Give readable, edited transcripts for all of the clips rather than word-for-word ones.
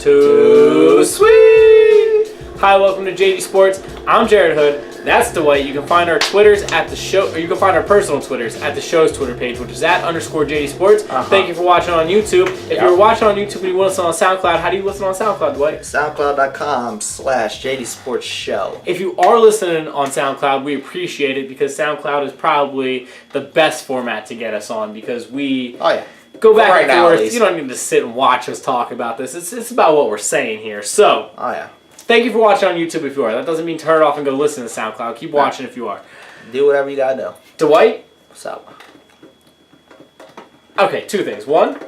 Too sweet! Hi, welcome to JD Sports. I'm Jared Hood. That's Dwight. You can find our Twitters at the show, or you can find our personal Twitters at the show's Twitter page, which is @_JD Sports. Thank you for watching on YouTube. If you're watching on YouTube and you want to listen on SoundCloud, how do you listen on SoundCloud, Dwight? SoundCloud.com/JD Sports Show. If you are listening on SoundCloud, we appreciate it because SoundCloud is probably the best format to get us on because we go back and forth. You don't need to sit and watch us talk about this. It's about what we're saying here. So, thank you for watching on YouTube if you are. That doesn't mean turn it off and go listen to SoundCloud. Keep watching if you are. Do whatever you gotta do. Dwight? What's up? Okay, two things. One,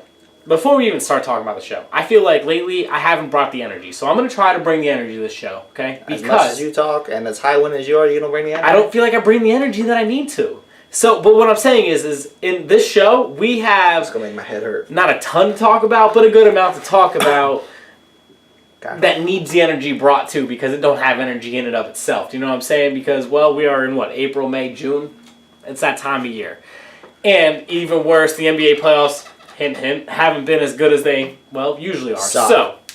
before we even start talking about the show, I feel like lately I haven't brought the energy. So I'm going to try to bring the energy to this show, okay? Because as much as you talk and as high wind as you are, you don't bring the energy? I don't feel like I bring the energy that I need to. So, but what I'm saying is in this show, we have... It's going to make my head hurt. Not a ton to talk about, but a good amount to talk about that needs the energy brought to because it don't have energy in and of itself. Do you know what I'm saying? Because, well, we are in, April, May, June? It's that time of year. And even worse, the NBA playoffs, hint, hint, haven't been as good as they, usually are. Suck.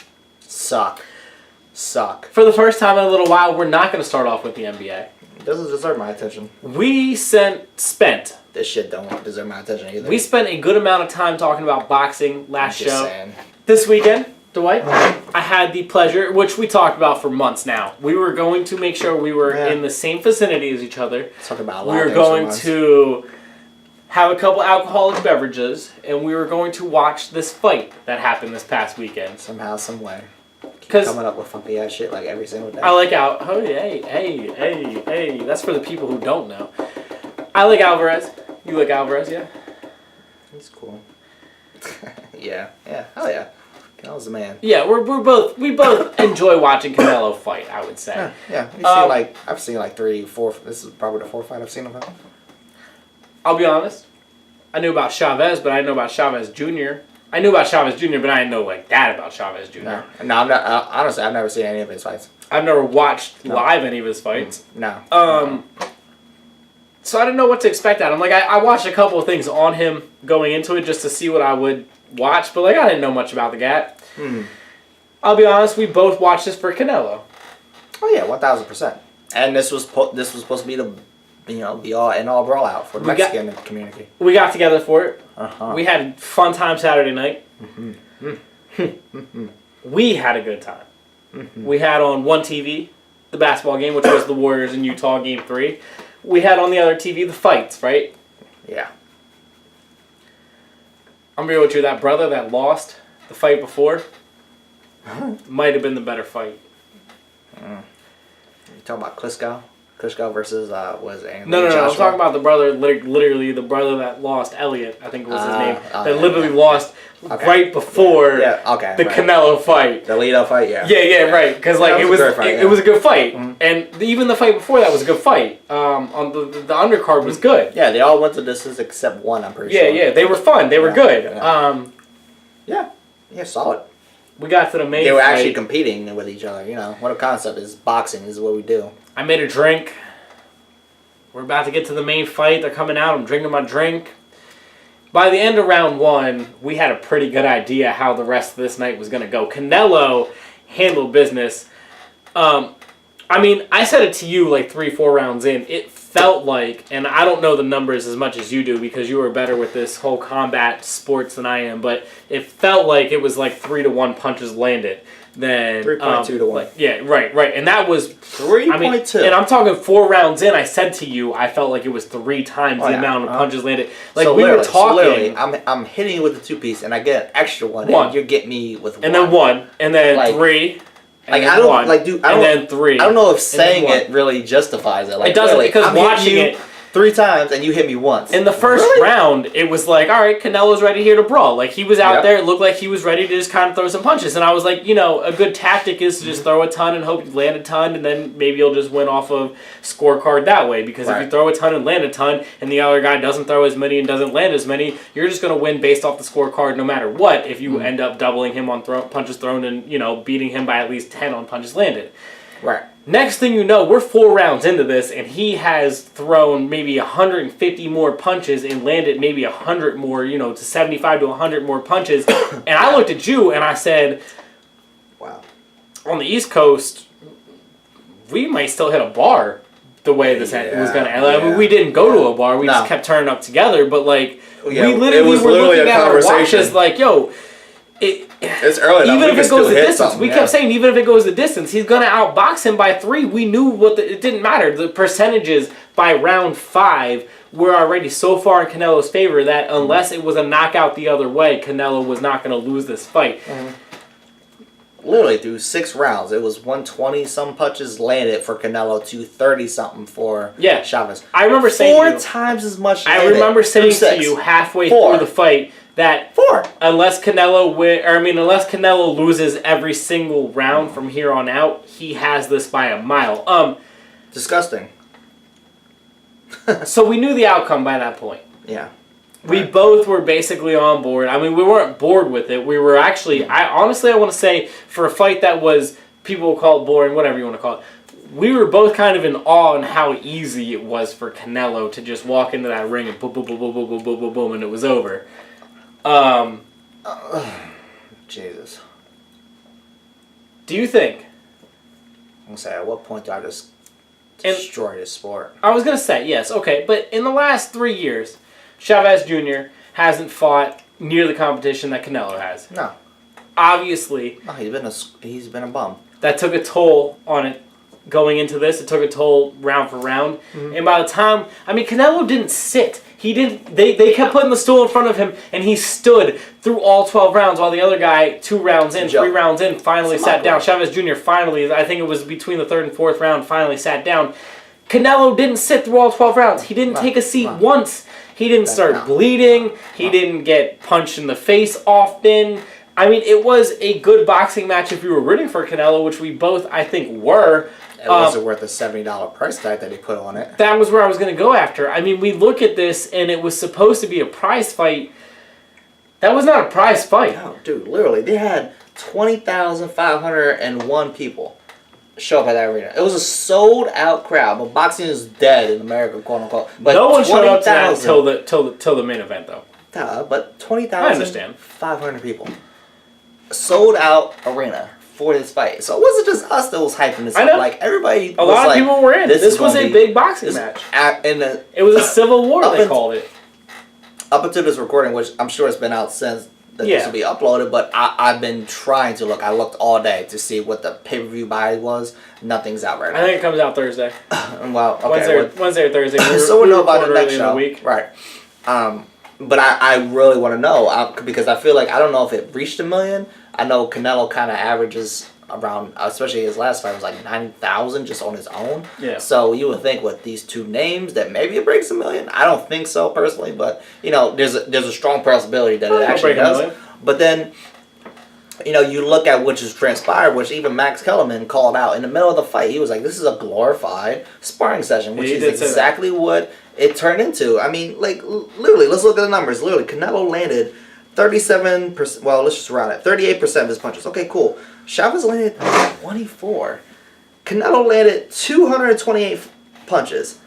For the first time in a little while, we're not going to start off with the NBA. It doesn't deserve my attention. We spent... This shit don't deserve my attention either. We spent a good amount of time talking about boxing last show. Saying. This weekend, Dwight, I had the pleasure, which we talked about for months now. We were going to make sure we were in the same vicinity as each other. Talk about we were going to have a couple alcoholic beverages, and we were going to watch this fight that happened this past weekend. Somehow, some way. Because coming up with funky ass shit like every single day. I like hey. That's for the people who don't know. I like Alvarez. You like Alvarez, yeah? He's cool. Yeah. Hell yeah. Canelo's the man. Yeah, we both enjoy watching Canelo fight, I would say. Yeah. I've seen like 3, 4. This is probably the 4th fight I've seen of him. I'll be honest. I knew about Chavez, but I didn't know about Chavez Jr. I knew about Chavez Jr., but I didn't know that about Chavez Jr. No, I'm not. Honestly, I've never seen any of his fights. I've never watched live any of his fights. No. So I didn't know what to expect out of him. I watched a couple of things on him going into it just to see what I would watch, but I didn't know much about the guy. I'll be honest, we both watched this for Canelo. Oh yeah, 1000%. And this was supposed to be the be all and all brawl out for the Mexican community. We got together for it. We had a fun time Saturday night. We had a good time. We had on one TV the basketball game, which was the Warriors in Utah Game 3. We had on the other TV the fights, right? Yeah. I'm real with you. That brother that lost the fight before might have been the better fight. You talking about Klitschko? Klitschko versus was it? No. I'm talking about the brother, literally the brother that lost Elliott. I think was his name. That literally lost right before the Canelo fight. The lead-up fight, yeah. Yeah, right. Because it was a good fight, and even the fight before that was a good fight. On the undercard was good. Yeah, they all went to distance except one. I'm pretty sure. Yeah, they were fun. They were good. Yeah, solid. We got to the main. They were fight. actually competing with each other. What a concept is boxing. This is what we do. I made a drink. We're about to get to the main fight. They're coming out. I'm drinking my drink. By the end of round 1, we had a pretty good idea how the rest of this night was going to go. Canelo handled business. I said it to you 3-4 rounds in. It felt like, and I don't know the numbers as much as you do because you are better with this whole combat sports than I am, but it felt like it was 3-1 punches landed. Then 3.2 to 1. Yeah, right. And that was 3.2. And I'm talking 4 rounds in. I said to you, I felt like it was 3 times the amount of punches landed. So we were talking. I'm hitting you with the 2-piece, and I get an extra one. And you get me with 1. And then 1, and then 3. And then 1, and then 3. I don't know if saying it really justifies it. It doesn't because I'm watching it 3 times and you hit me once. In the first round, it was all right, Canelo's ready here to brawl. He was out there, it looked like he was ready to just kind of throw some punches. And I was like, a good tactic is to just throw a ton and hope you land a ton, and then maybe you'll just win off of scorecard that way. Because if you throw a ton and land a ton, and the other guy doesn't throw as many and doesn't land as many, you're just going to win based off the scorecard no matter what if you end up doubling him on punches thrown and, beating him by at least 10 on punches landed. Right. Next thing you know, we're 4 rounds into this, and he has thrown maybe 150 more punches and landed maybe 100 more, to 75 to 100 more punches. And I looked at you and I said, Wow. On the East Coast, we might still hit a bar the way this was going to end. I mean, we didn't go to a bar. We just kept turning up together. But, like, we literally were looking at our watches like, yo, it's early enough. Even if it goes the distance, we kept saying even if it goes the distance, he's going to outbox him by 3. We knew it didn't matter. The percentages by round 5 were already so far in Canelo's favor that unless it was a knockout the other way, Canelo was not going to lose this fight. Literally through 6 rounds, it was 120-some punches landed for Canelo to 30-something for Chavez. I remember saying 4 times as much. I remember saying to you halfway through the fight that unless Canelo loses every single round from here on out, he has this by a mile. Disgusting. So we knew the outcome by that point. Yeah. We both were basically on board. I mean, we weren't bored with it. We were actually, I want to say, for a fight that was, people will call it boring, whatever you want to call it, we were both kind of in awe on how easy it was for Canelo to just walk into that ring and boom, boom, boom, boom, boom, boom, boom, boom, boom, and it was over. Jesus. Do you think? I'm going to say, at what point do I just destroy this sport? I was going to say, yes, okay, but in the last 3 years, Chavez Jr. hasn't fought near the competition that Canelo has. No. Obviously. No, he's been a bum. That took a toll on it going into this. It took a toll round for round. And by the time, I mean, Canelo didn't sit. He didn't. They kept putting the stool in front of him, and he stood through all 12 rounds while the other guy, 2 rounds in, 3 rounds in, finally sat down. Chavez Jr. finally, I think it was between the 3rd and 4th round, finally sat down. Canelo didn't sit through all 12 rounds. He didn't take a seat once. He didn't start bleeding. He didn't get punched in the face often. I mean, it was a good boxing match if you were rooting for Canelo, which we both, I think, were. It wasn't worth the $70 price tag that he put on it. That was where I was going to go after. I mean, we look at this, and it was supposed to be a prize fight. That was not a prize fight. No, dude, literally. They had 20,501 people show up at that arena. It was a sold-out crowd, but boxing is dead in America, quote-unquote. But no one showed up to that till the main event, though. But 20,500 people. Sold-out arena for this fight. So it wasn't just us that was hyping this up. Like, everybody a lot of people were in. This was a big boxing match. It was a civil war, they called it. Up until this recording, which I'm sure it's been out since this will be uploaded, but I've been trying to look. I looked all day to see what the pay-per-view buy was. Nothing's out right now. I think it comes out Thursday. Well, okay. Wednesday or Thursday. So we'll know about the next show. In the week. Right. But I really want to know because I feel like I don't know if it reached 1 million. I know Canelo kind of averages around, especially his last fight was like 90,000 just on his own. Yeah. So you would think with these 2 names that maybe it breaks 1 million. I don't think so personally, but there's a strong possibility that it actually does. But then, you look at which has transpired, which even Max Kellerman called out in the middle of the fight. He was like, "This is a glorified sparring session," which is exactly what it turned into. I mean, like literally, let's look at the numbers. Literally, Canelo landed 37%. Well, let's just round it. 38% of his punches. Okay, cool. Chavez landed 24. Canelo landed 228 punches.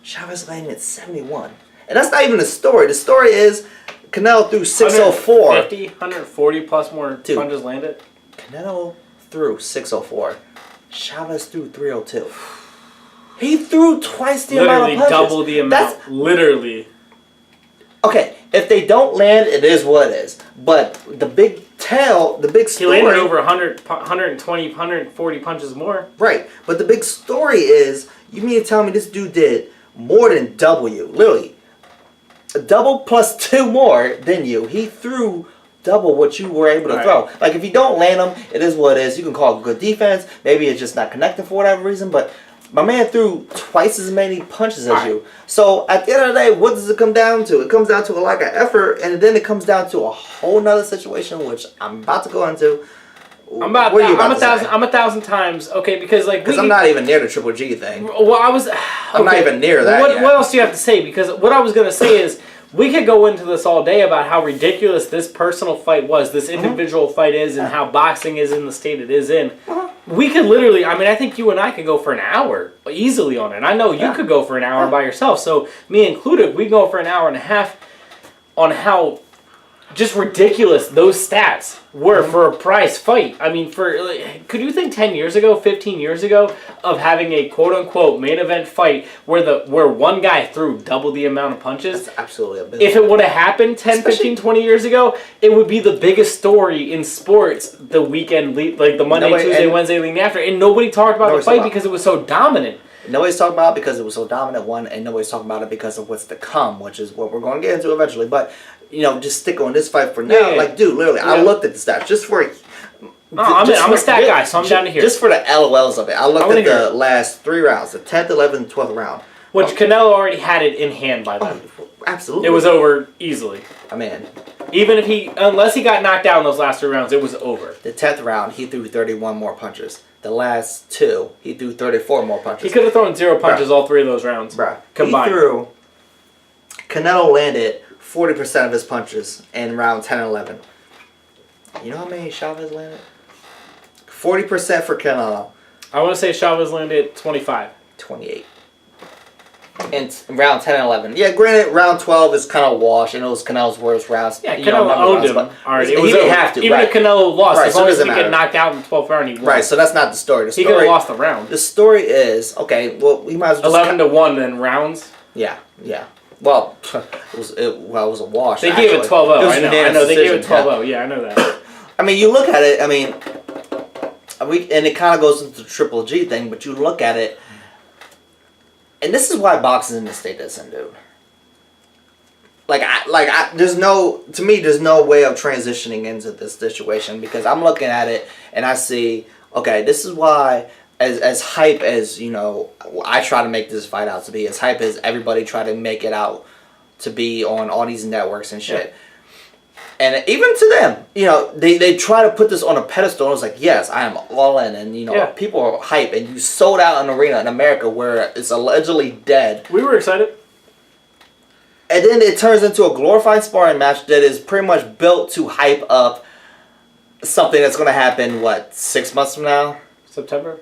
Chavez landed 71. And that's not even the story. The story is Canelo threw 604. 140 plus more punches landed? Canelo threw 604. Chavez threw 302. He threw twice the amount of punches. Literally double the amount. Literally. Okay, if they don't land, it is what it is. But the big story... He landed over 120, 140 punches more. Right, but the big story is, you mean to tell me this dude did more than double you? Literally, a double plus 2 more than you. He threw double what you were able to throw. Like, if you don't land them, it is what it is. You can call it good defense. Maybe it's just not connecting for whatever reason, but... my man threw twice as many punches as you. So at the end of the day, what does it come down to? It comes down to a lack of effort, and then it comes down to a whole nother situation, which I'm about to go into. I'm 1,000 times because I'm not even near the Triple G thing. Well, I'm not even near that. What else do you have to say? Because what I was gonna say is we could go into this all day about how ridiculous this personal fight was, this individual fight is, and how boxing is in the state it is in. We could literally, I think you and I could go for an hour easily on it. I know you could go for an hour by yourself. So, me included, we go for an hour and a half on how just ridiculous those stats were for a prize fight. I mean, could you think 10 years ago, 15 years ago, of having a quote-unquote main event fight where one guy threw double the amount of punches? That's absolutely abysmal. If it would have happened 10, 15, 20 years ago, it would be the biggest story in sports the weekend, like the Monday, Tuesday, Wednesday leading after. And nobody talked about the fight because it was so dominant. Nobody's talking about it because it was so dominant, one, and nobody's talking about it because of what's to come, which is what we're going to get into eventually. But, just stick on this fight for now. Yeah. Dude, literally, I looked at the stats just for... I'm a stat guy, so I'm down to hear. Just for the LOLs of it. I looked at the last 3 rounds, the 10th, 11th, and 12th round. Which Canelo already had it in hand by then. Oh, absolutely. It was over easily. I mean... Even unless he got knocked out in those last 3 rounds, it was over. The 10th round, he threw 31 more punches. The last 2, he threw 34 more punches. He could have thrown 0 punches all 3 of those rounds. Combined. Canelo landed 40% of his punches in round 10 and 11. You know how many Chavez landed? 40% for Canelo. I want to say Chavez landed 25. 28. In round 10 and 11. Yeah, granted, round 12 is kind of wash, and it was Canelo's worst rounds. Yeah, Canelo owned him already. He didn't have to. Even if Canelo lost, as long as he get knocked out in the 12th round, he won. Right, so that's not the story. He could have lost the round. The story is, okay, well, we might as well 11-1 in rounds. Yeah. Well, it was a wash. They gave it 12-0. I know. They gave it 12-0. Yeah, I know that. I mean, you look at it. I mean, and it kind of goes into the Triple G thing, but you look at it, and this is why boxing in the state isn't, dude. There's no way of transitioning into this situation because I'm looking at it and I see, okay, this is why. As hype as, I try to make this fight out to be, as hype as everybody try to make it out to be on all these networks and shit. Yeah. And even to them, they try to put this on a pedestal and it's like, yes, I am all in. And, people are hype and you sold out an arena in America where it's allegedly dead. We were excited. And then it turns into a glorified sparring match that is pretty much built to hype up something that's going to happen, 6 months from now? September?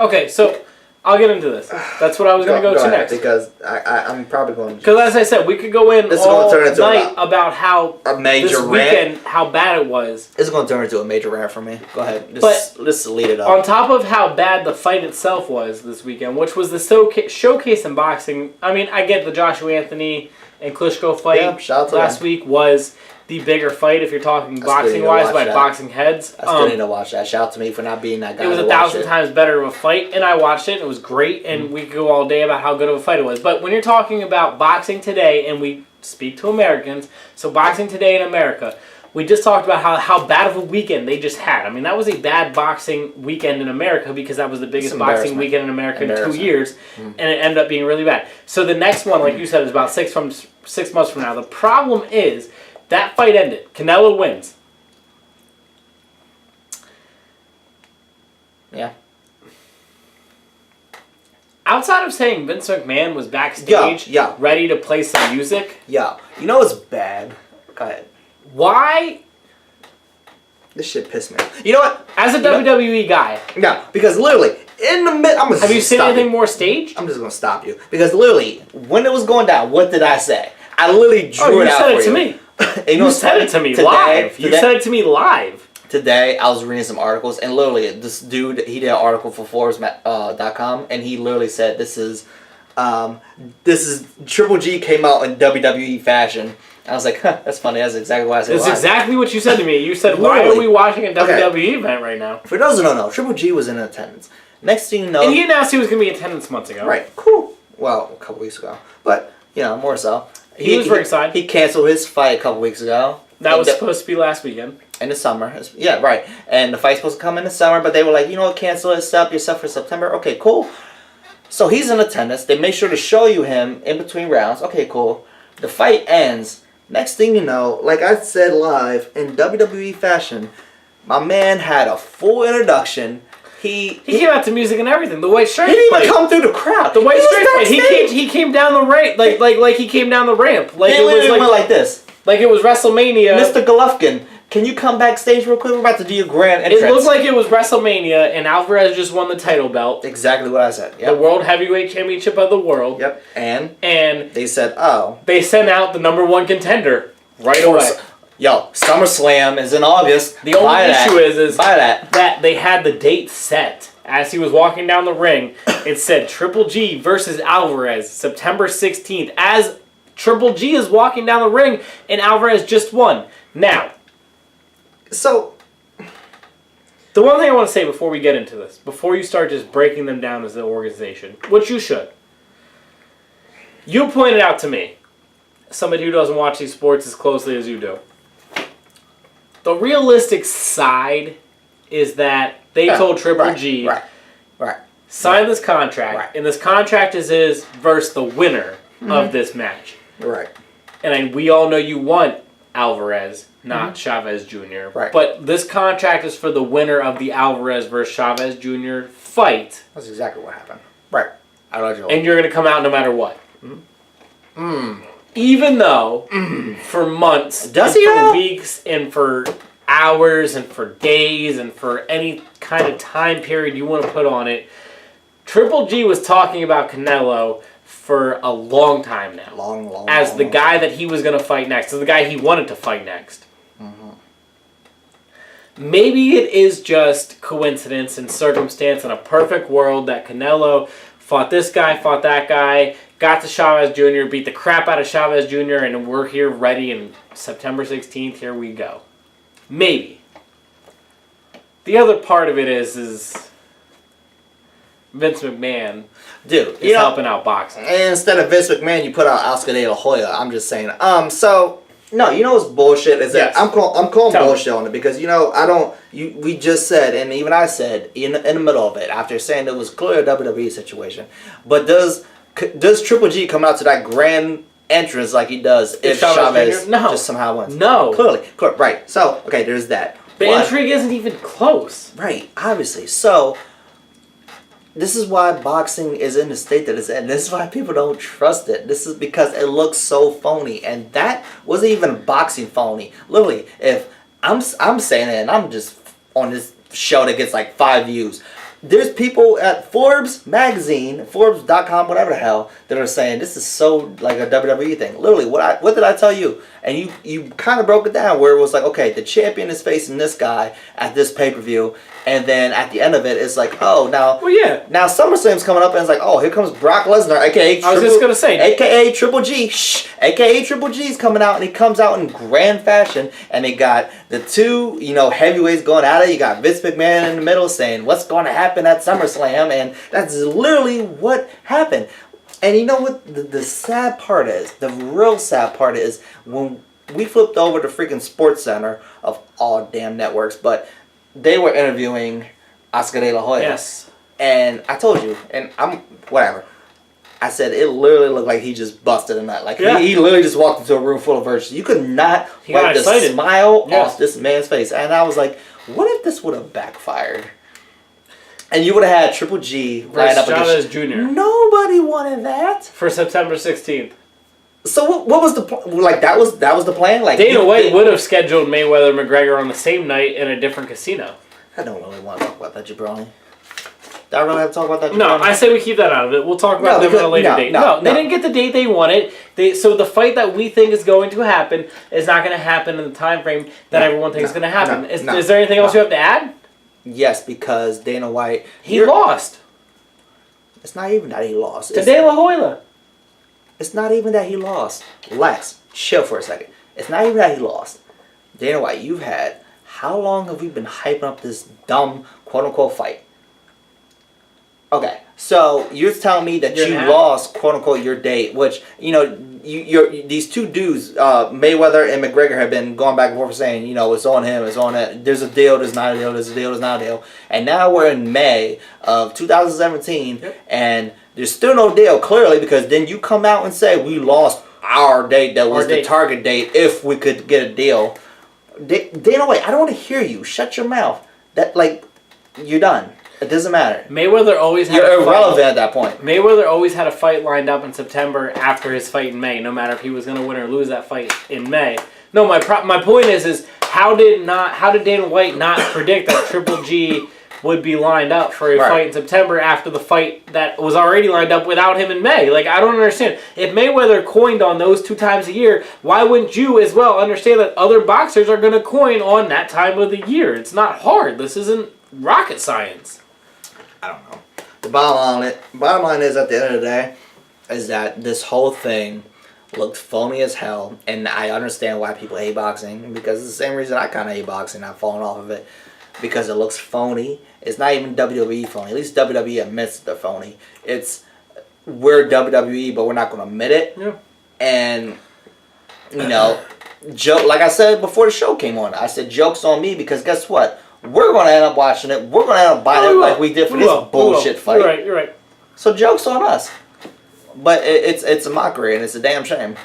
Okay, so I'll get into this. That's what I was going to go to next. Because I'm probably going to... Because as I said, we could go in all night about how a major this weekend, how bad it was. This is going to turn into a major rant for me. Go ahead. Let's lead it up. On top of how bad the fight itself was this weekend, which was the showcase in boxing, I mean, I get the Joshua Anthony and Klitschko fight last week was... the bigger fight, if you're talking boxing-wise, by boxing heads. I still need to watch that. Shout out to me for not being that guy. It was 1,000 times better of a fight, and I watched it, and it was great, and we could go all day about how good of a fight it was. But when you're talking about boxing today, and we speak to Americans, so boxing today in America, we just talked about how bad of a weekend they just had. I mean, that was a bad boxing weekend in America because that was the biggest boxing weekend in America in 2 years, and it ended up being really bad. So the next one, like you said, is about 6 months from now. The problem is... that fight ended. Canelo wins. Yeah. Outside of saying Vince McMahon was backstage ready to play some music. Yeah. You know what's bad? Go ahead. Why? This shit pissed me off. You know what? As a WWE guy. No, because literally, in the middle... Have you seen anything more staged? I'm just going to stop you. Because literally, when it was going down, what did I say? I literally drew it out for you. You said it to me. You said it to me live. You said it to me live. Today, I was reading some articles, and literally, this dude, he did an article for Forbes.com, and he literally said, this is Triple G came out in WWE fashion. I was like, that's funny. That's exactly what I said. That's exactly what you said to me. You said, why are we watching a WWE event right now? For those who don't know, Triple G was in attendance. Next thing you know... and he announced he was going to be in attendance months ago. Right. Cool. Well, a couple weeks ago. But, more so. He was very excited. He canceled his fight a couple weeks ago. That was supposed to be last weekend. In the summer. Yeah, right. And the fight's supposed to come in the summer, but they were like, cancel it, stop yourself for September. Okay, cool. So he's in attendance. They make sure to show you him in between rounds. Okay, cool. The fight ends. Next thing you know, like I said live, in WWE fashion, my man had a full introduction. He came out to music and everything. The white stripes. He didn't even come through the crowd. The white stripes. He came down the ramp like he came down the ramp. Like it was went like this. Like it was WrestleMania. Mr. Golovkin Can you come backstage real quick? We're about to do your grand entrance. It looked like it was WrestleMania, and Alvarez just won the title belt. Exactly what I said. Yep. The World Heavyweight Championship of the world. Yep. And they said, oh. They sent out the number 1 contender right away. Yo, SummerSlam is in August. The only issue is that they had the date set. As he was walking down the ring, it said Triple G versus Alvarez, September 16th. As Triple G is walking down the ring, and Alvarez just won. Now, so the one thing I want to say before we get into this, before you start just breaking them down as an organization, which you should, you pointed out to me, somebody who doesn't watch these sports as closely as you do, the realistic side is that they told Triple G, sign this contract, and this contract is versus the winner of this match. Right. And we all know you want Alvarez, not Chavez Jr. Right. But this contract is for the winner of the Alvarez versus Chavez Jr. fight. That's exactly what happened. Right. And you're going to come out no matter what. Even though for months, for weeks, and for hours, and for days, and for any kind of time period you want to put on it, Triple G was talking about Canelo for a long time now. As the guy that he was going to fight next. As the guy he wanted to fight next. Maybe it is just coincidence and circumstance in a perfect world that Canelo fought this guy, fought that guy, got to Chavez Jr., beat the crap out of Chavez Jr., and we're here ready, and September 16th, here we go. Maybe. The other part of it is Vince McMahon is helping out boxing. And instead of Vince McMahon, you put out Oscar De La Hoya. I'm just saying. No, you know what's bullshit is that I'm calling bullshit on it because we just said, and even I said in the middle of it after saying it was clearly a WWE situation, but does Triple G come out to that grand entrance like he does if Chavez just somehow wins? No, clearly, right. So there's that. The intrigue isn't even close. Right, obviously. So this is why boxing is in the state that it's in. This is why people don't trust it. This is because it looks so phony. And that wasn't even boxing phony. Literally, if I'm saying it and I'm just on this show that gets like 5 views, there's people at Forbes magazine, Forbes.com, whatever the hell, that are saying this is so like a WWE thing. Literally, what did I tell you? And you kind of broke it down where it was like, okay, the champion is facing this guy at this pay-per-view, and then at the end of it, it's like, oh, now SummerSlam's coming up, and it's like, oh, here comes Brock Lesnar, aka aka Triple G, aka Triple G's coming out, and he comes out in grand fashion, and they got the two, heavyweights going at it. You got Vince McMahon in the middle saying, what's going to happen at SummerSlam, and that's literally what happened. And you know what the sad part is? The real sad part is when we flipped over to freaking Sports Center of all damn networks, but they were interviewing Oscar De La Hoya. Yes. And I told you, and whatever. I said it literally looked like he just busted a nut. Like he literally just walked into a room full of virtues. You could not wipe the smile off this man's face. And I was like, what if this would have backfired? And you would have had Triple G right up against Chavez Jr. Nobody wanted that for September 16th. So what was the like? That was the plan. Like Dana White would have scheduled Mayweather McGregor on the same night in a different casino. I don't really want to talk about that, Jabroni. Do I really have to talk about that? Jabroni? No, I say we keep that out of it. We'll talk about them at a later date. No, they didn't get the date they wanted. So the fight that we think is going to happen is not going to happen in the time frame that everyone thinks is going to happen. Is there anything else you have to add? Yes, because Dana White... He lost. It's not even that he lost. To De La Hoya. It's not even that he lost. Lex, chill for a second. It's not even that he lost. Dana White, you've had... How long have we been hyping up this dumb, quote-unquote, fight? Okay, so you're telling me that you lost, quote-unquote, your date, which, these two dudes, Mayweather and McGregor, have been going back and forth saying, it's on him, it's on it. There's a deal, there's not a deal, there's a deal, there's not a deal. And now we're in May of 2017, and there's still no deal, clearly, because then you come out and say, we lost our date that was the target date if we could get a deal. Dana White, I don't want to hear you. Shut your mouth. You're done. It doesn't matter. Mayweather always had You're irrelevant at that point. Mayweather always had a fight lined up in September after his fight in May, no matter if he was going to win or lose that fight in May. No, my point is how did Dana White not predict that Triple G would be lined up for a fight in September after the fight that was already lined up without him in May? Like, I don't understand. If Mayweather coined on those 2 times a year, why wouldn't you as well understand that other boxers are going to coin on that time of the year? It's not hard. This isn't rocket science. I don't know. The bottom line is, at the end of the day, is that this whole thing looked phony as hell, and I understand why people hate boxing, because it's the same reason I kind of hate boxing. I've fallen off of it because it looks phony. It's not even WWE phony. At least WWE admits they're phony. It's, we're WWE, but we're not going to admit it. Yeah. And, you know, joke, like I said before the show came on, I said joke's on me, because guess what? We're going to end up watching it. We're going to end up buying it like we did for this bullshit fight. You're right. So joke's on us. But it's a mockery, and it's a damn shame.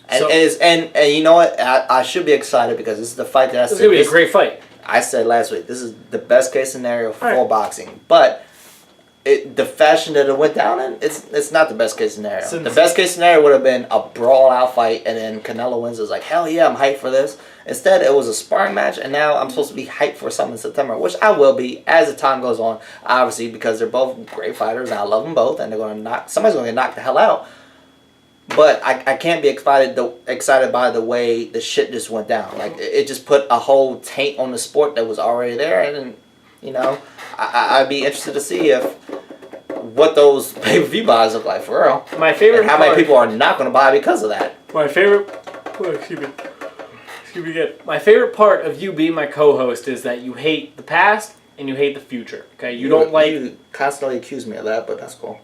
And, and you know what? I should be excited, because this is the fight that I said. It's going to be a great fight. I said last week, this is the best case scenario for boxing. But the fashion that it went down in, it's not the best case scenario. The best case scenario would have been a brawl-out fight, and then Canelo wins. It's like, hell yeah, I'm hyped for this. Instead, it was a sparring match, and now I'm supposed to be hyped for something in September, which I will be as the time goes on, obviously, because they're both great fighters, and I love them both, and somebody's going to get knocked the hell out. But I can't be excited by the way the shit just went down. Like, it just put a whole taint on the sport that was already there. And, you know, I'd be interested to see what those pay-per-view buys look like, for real. My favorite and how many people are not going to buy because of that. My favorite part of you being my co-host is that you hate the past and you hate the future. Okay, you don't like... You constantly accuse me of that, but that's cool.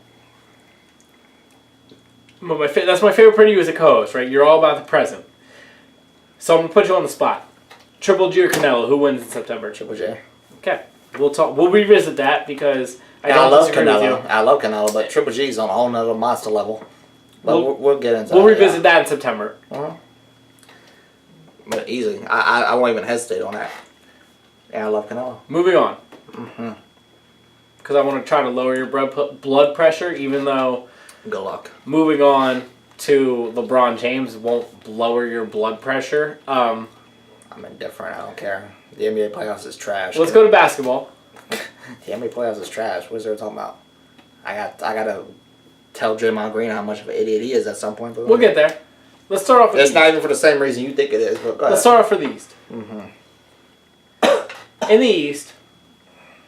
But that's my favorite part of you as a co-host, right? You're all about the present. So I'm going to put you on the spot. Triple G or Canelo, who wins in September? Triple G. Okay. We'll revisit that, because I love Canelo. I love Canelo, but Triple G's on a whole nother monster level. But we'll get into that. We'll revisit that in September. Uh-huh. But easily. I won't even hesitate on that. Yeah, I love Canelo. Moving on. Because I want to try to lower your blood pressure, even though... Good luck. Moving on to LeBron James won't lower your blood pressure. I'm indifferent. I don't care. The NBA playoffs is trash. Let's go to basketball. The NBA playoffs is trash. What is there talking about? I gotta tell Draymond Green how much of an idiot he is at some point. We'll get there. Let's start off with It's not even for the same reason you think it is, but go ahead. Let's start off for the East. In the East,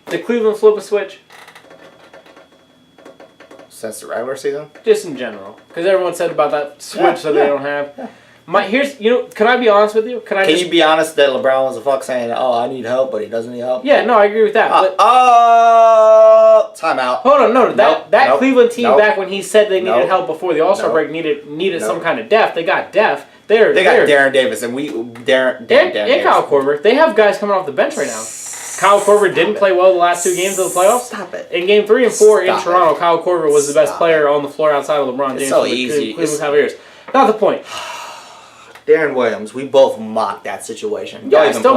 did Cleveland flip a switch? Since the regular season? Just in general. Because everyone said about that switch that they don't have. Yeah. Can I be honest with you? Can you be honest that LeBron was a fuck saying, oh, I need help, but he doesn't need help? Yeah, no, I agree with that. Timeout. Hold on, no. That Cleveland team back when he said they needed help before the All-Star break needed some kind of depth. They got depth. They got Darren Davis and Darren Davis. Kyle Korver. They have guys coming off the bench right now. Kyle Korver didn't play well the last 2 games of the playoffs. Stop it. In Game 3 and 4 in Toronto, Kyle Korver was the best player on the floor outside of LeBron James. It's so easy. Cleveland Cavaliers. Not the point. Darren Williams, we both mocked that situation. Yeah, I still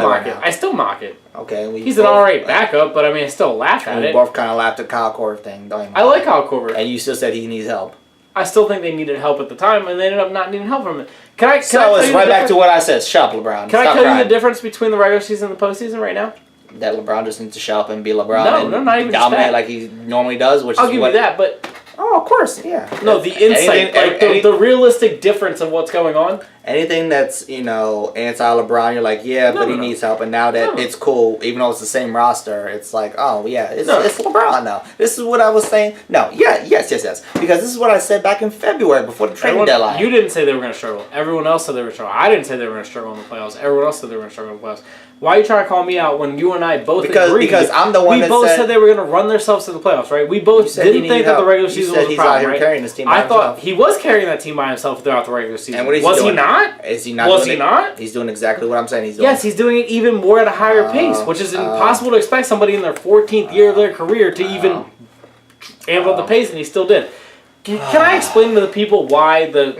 mock it. Okay. He's an alright backup, but I mean, I still laugh at it. We both kind of laughed at Kyle Korver thing. I like Kyle Korver. And you still said he needs help. I still think they needed help at the time, and they ended up not needing help from it. It's right back to what I said. Shut up, LeBron. Can I tell you the difference between the regular season and the postseason right now? That LeBron just needs to show up and be LeBron and not even dominate like he normally does. I'll give you that, but... Oh, of course, yeah. No, the insight, the realistic difference of what's going on. Anything that's, anti-LeBron, you're like, yeah, but he needs help. And now that it's cool, even though it's the same roster, it's like, oh, yeah, it's LeBron now. This is what I was saying. No, yes. Because this is what I said back in February before the trading deadline. You didn't say they were going to struggle. Everyone else said they were struggling. I didn't say they were going to struggle in the playoffs. Everyone else said they were going to struggle in the playoffs. Why are you trying to call me out when you and I both agreed? Because I'm the one we both said they were going to run themselves to the playoffs, right? We both didn't think that the regular season was a problem, right? Carrying this team by himself. thought he was carrying that team by himself throughout the regular season. And what is he doing? He not? Is he not? Was he not? He's doing exactly what I'm saying he's doing. Yes, he's doing it even more at a higher pace, which is impossible to expect somebody in their 14th year of their career to even amp up the pace, and he still did. Can I explain to the people why the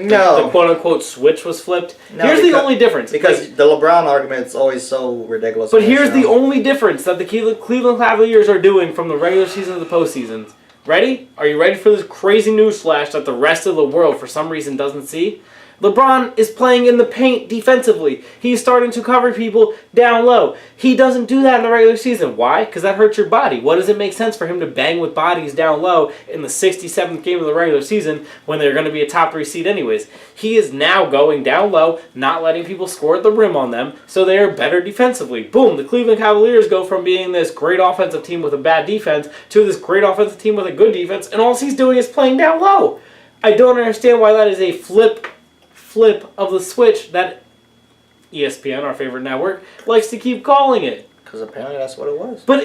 quote-unquote switch was flipped? Here's the only difference. Because the LeBron argument is always so ridiculous. But here's the only difference that the Cleveland Cavaliers are doing from the regular season to the postseason. Ready? Are you ready for this crazy news flash that the rest of the world, for some reason, doesn't see? LeBron is playing in the paint defensively. He's starting to cover people down low. He doesn't do that in the regular season. Why? Because that hurts your body. What does it make sense for him to bang with bodies down low in the 67th game of the regular season when they're going to be a top 3 seed anyways? He is now going down low, not letting people score at the rim on them, so they are better defensively. Boom, the Cleveland Cavaliers go from being this great offensive team with a bad defense to this great offensive team with a good defense, and all he's doing is playing down low. I don't understand why that is a flip of the switch that ESPN, our favorite network, likes to keep calling it. Because apparently that's what it was. But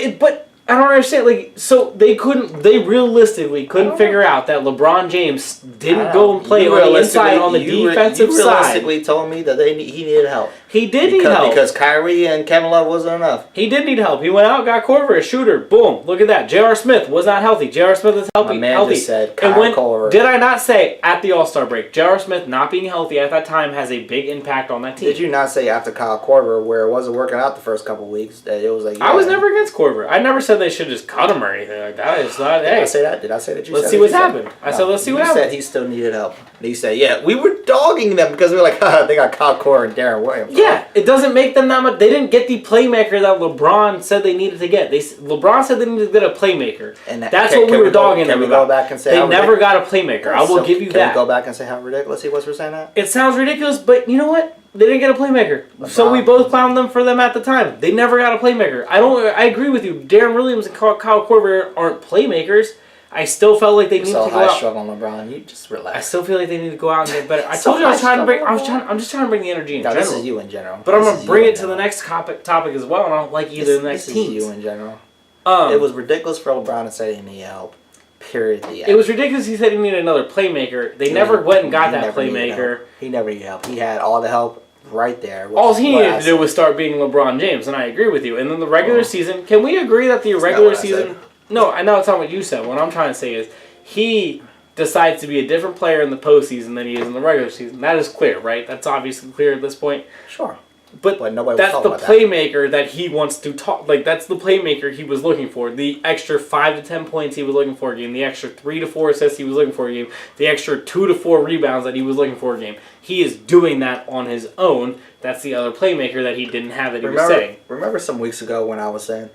I don't understand. So they realistically couldn't figure out that LeBron James didn't go and play on the inside on the defensive side. You realistically told me that he needed help. He did need help. Because Kyrie and Kevin Love wasn't enough. He did need help. He went out, got Korver, a shooter. Boom. Look at that. J.R. Smith was not healthy. J.R. Smith is healthy. My man just said Korver. Did I not say at the All-Star break, J.R. Smith not being healthy at that time has a big impact on that team? Did you not say after Kyle Korver, where it wasn't working out the first couple weeks, that it was like... Yeah, I was never against Korver. I never said they should just cut him or anything like that. It's not... Did I say that? Did I say that you let's said see what's happened. I said, let's see what happened. You said he still needed help. And you said, yeah, we were dogging them because we were like, they got Kyle Korver and Darren Williams. Yeah, it doesn't make them that much. They didn't get the playmaker that LeBron said they needed to get. LeBron said they needed to get a playmaker. And that's what we were dogging them about. Can we go back and say they never got a playmaker? I will give you that. Can we go back and say how ridiculous he was for saying that? It sounds ridiculous, but you know what? They didn't get a playmaker. LeBron. So we both clowned them for them at the time. They never got a playmaker. I agree with you. Darren Williams and Kyle Korver aren't playmakers. I still felt like they needed to go out. Struggle on LeBron. You just relax. I still feel like they need to go out and get better. I told you I was trying to bring. I'm just trying to bring the energy in general. This is you in general. But I'm gonna bring it to the next topic as well, and I don't like either of the next teams. This is you in general. It was ridiculous for LeBron to say he needed help. Period. It was ridiculous. He said he needed another playmaker. They never went and got that playmaker. He never needed help. He had all the help right there. All he needed to do was start being LeBron James, and I agree with you. And then the regular season. Can we agree that the regular season? No, I know it's not what you said. What I'm trying to say is, he decides to be a different player in the postseason than he is in the regular season. That is clear, right? That's obviously clear at this point. Sure. But that's the playmaker that he wants to talk. Like, that's the playmaker he was looking for. The extra 5 to 10 points he was looking for a game. The extra 3 to 4 assists he was looking for a game. The extra 2 to 4 rebounds that he was looking for a game. He is doing that on his own. That's the other playmaker that he didn't have that he was saying. Remember some weeks ago when I was saying,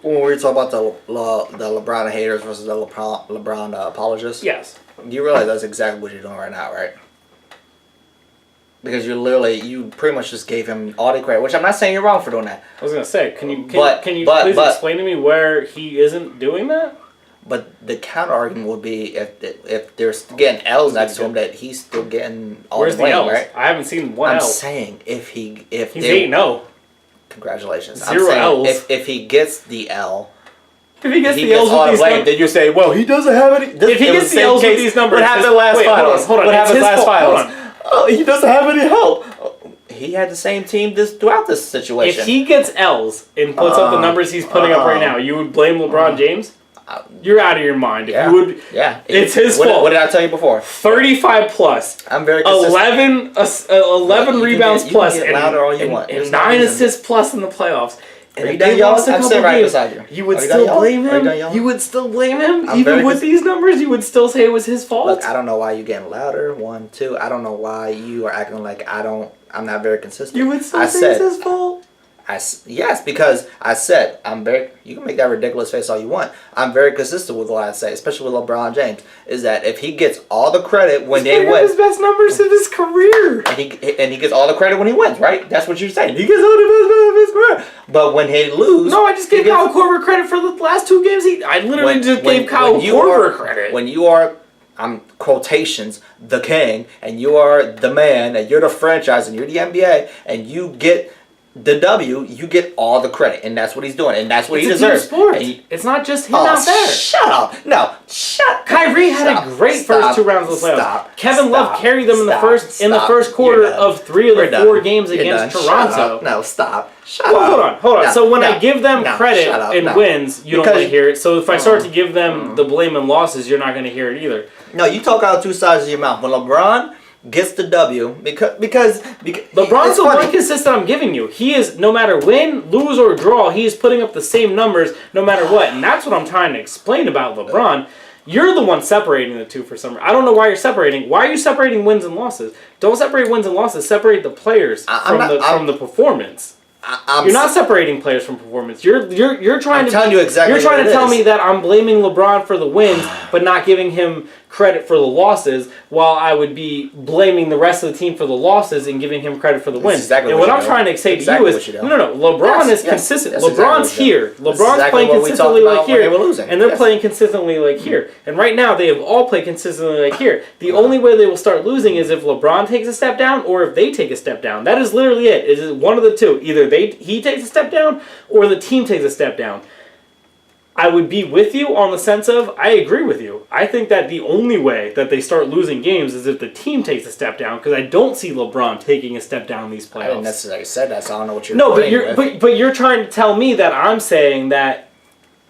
when we were talking about the LeBron haters versus the LeBron apologists? Yes. You realize that's exactly what you're doing right now, right? Because you pretty much just gave him all the credit, which I'm not saying you're wrong for doing that. I was going to say, can you please explain to me where he isn't doing that? But the counter argument would be if they're getting L's next to him, that he's still getting all the blame, right? I haven't seen one L. I'm saying if he's 8-0. Congratulations. 0 L's. If he gets the L. If he gets the L's with these numbers, then you say, well, he doesn't have any. If he gets the L's with these numbers, what happened last finals? Hold on. What happened last finals? Hold on. Oh, he doesn't have any help. He had the same team throughout this situation. If he gets L's and puts up the numbers he's putting up right now, you would blame LeBron James? You're out of your mind. If you would, it's his fault. What did I tell you before? 35 plus. I'm very consistent. 11 rebounds plus. You can get louder all you want. And 9 assists plus in the playoffs. And if they lost a couple games, you would still blame him? You would still blame him? Even with these numbers, you would still say it was his fault? Look, I don't know why you're getting louder. 1, 2. I don't know why you are acting like I'm not very consistent. You would still say it's his fault? Yes, because I said you can make that ridiculous face all you want. I'm very consistent with what I say, especially with LeBron James, is that if he gets all the credit when they win, his best numbers of his career, and he gets all the credit when he wins, right? That's what you're saying. He gets all the best of his career. But when he loses, no, I just gave Kyle Korver credit for the last 2 games. I literally gave Kyle Korver credit. When you are, quotations, the king, and you are the man, and you're the franchise, and you're the NBA, and you get the W, you get all the credit, and that's what he's doing, and that's what he deserves. It's not just him out there. Shut up! No, shut. Kyrie had a great first 2 rounds of the playoffs. Kevin Love carried them in the first quarter of 3 of the 4 games against Toronto. No, stop. Shut up. Hold on. So when I give them credit and wins, you don't want to hear it. So if I start to give them the blame and losses, you're not going to hear it either. No, you talk out 2 sides of your mouth. When LeBron gets the W because LeBron's the one consistent I'm giving you. He is, no matter win, lose, or draw, he is putting up the same numbers no matter what. And that's what I'm trying to explain about LeBron. You're the one separating the two for some reason. I don't know why you're separating. Why are you separating wins and losses? Don't separate wins and losses. Separate the players from the performance. You're not separating players from performance. You're trying to tell me that I'm blaming LeBron for the wins, but not giving him credit for the losses, while I would be blaming the rest of the team for the losses and giving him credit for the wins. And what I'm trying to say to you is, no. LeBron is consistent. LeBron's here. LeBron's playing consistently like here, and they're playing consistently like here. And right now, they have all played consistently like here. The only way they will start losing is if LeBron takes a step down or if they take a step down. That is literally it. It is one of the two. Either he takes a step down or the team takes a step down. I would be with you on the sense of, I agree with you. I think that the only way that they start losing games is if the team takes a step down, because I don't see LeBron taking a step down in these playoffs. I didn't necessarily say that, so I don't know what you're but you're trying to tell me that I'm saying that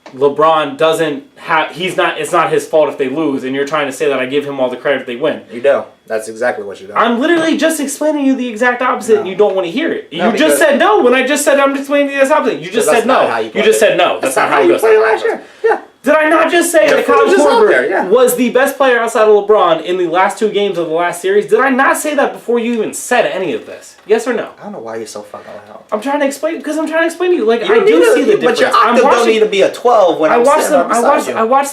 LeBron doesn't have, it's not his fault if they lose, and you're trying to say that I give him all the credit if they win. You do. That's exactly what you do. I'm literally just explaining you the exact opposite, and you don't want to hear it. You just said no when I just said I'm explaining you the exact opposite. You just said no. You just said no. That's not how you played last year. Yeah. Did I not just say that Kyle Korver was the best player outside of LeBron in the last 2 games of the last series? Did I not say that before you even said any of this? Yes or no? I don't know why you're so fucking loud. I'm trying to explain to you. Like, I do see the difference. But your octave don't need to be a 12 when I watch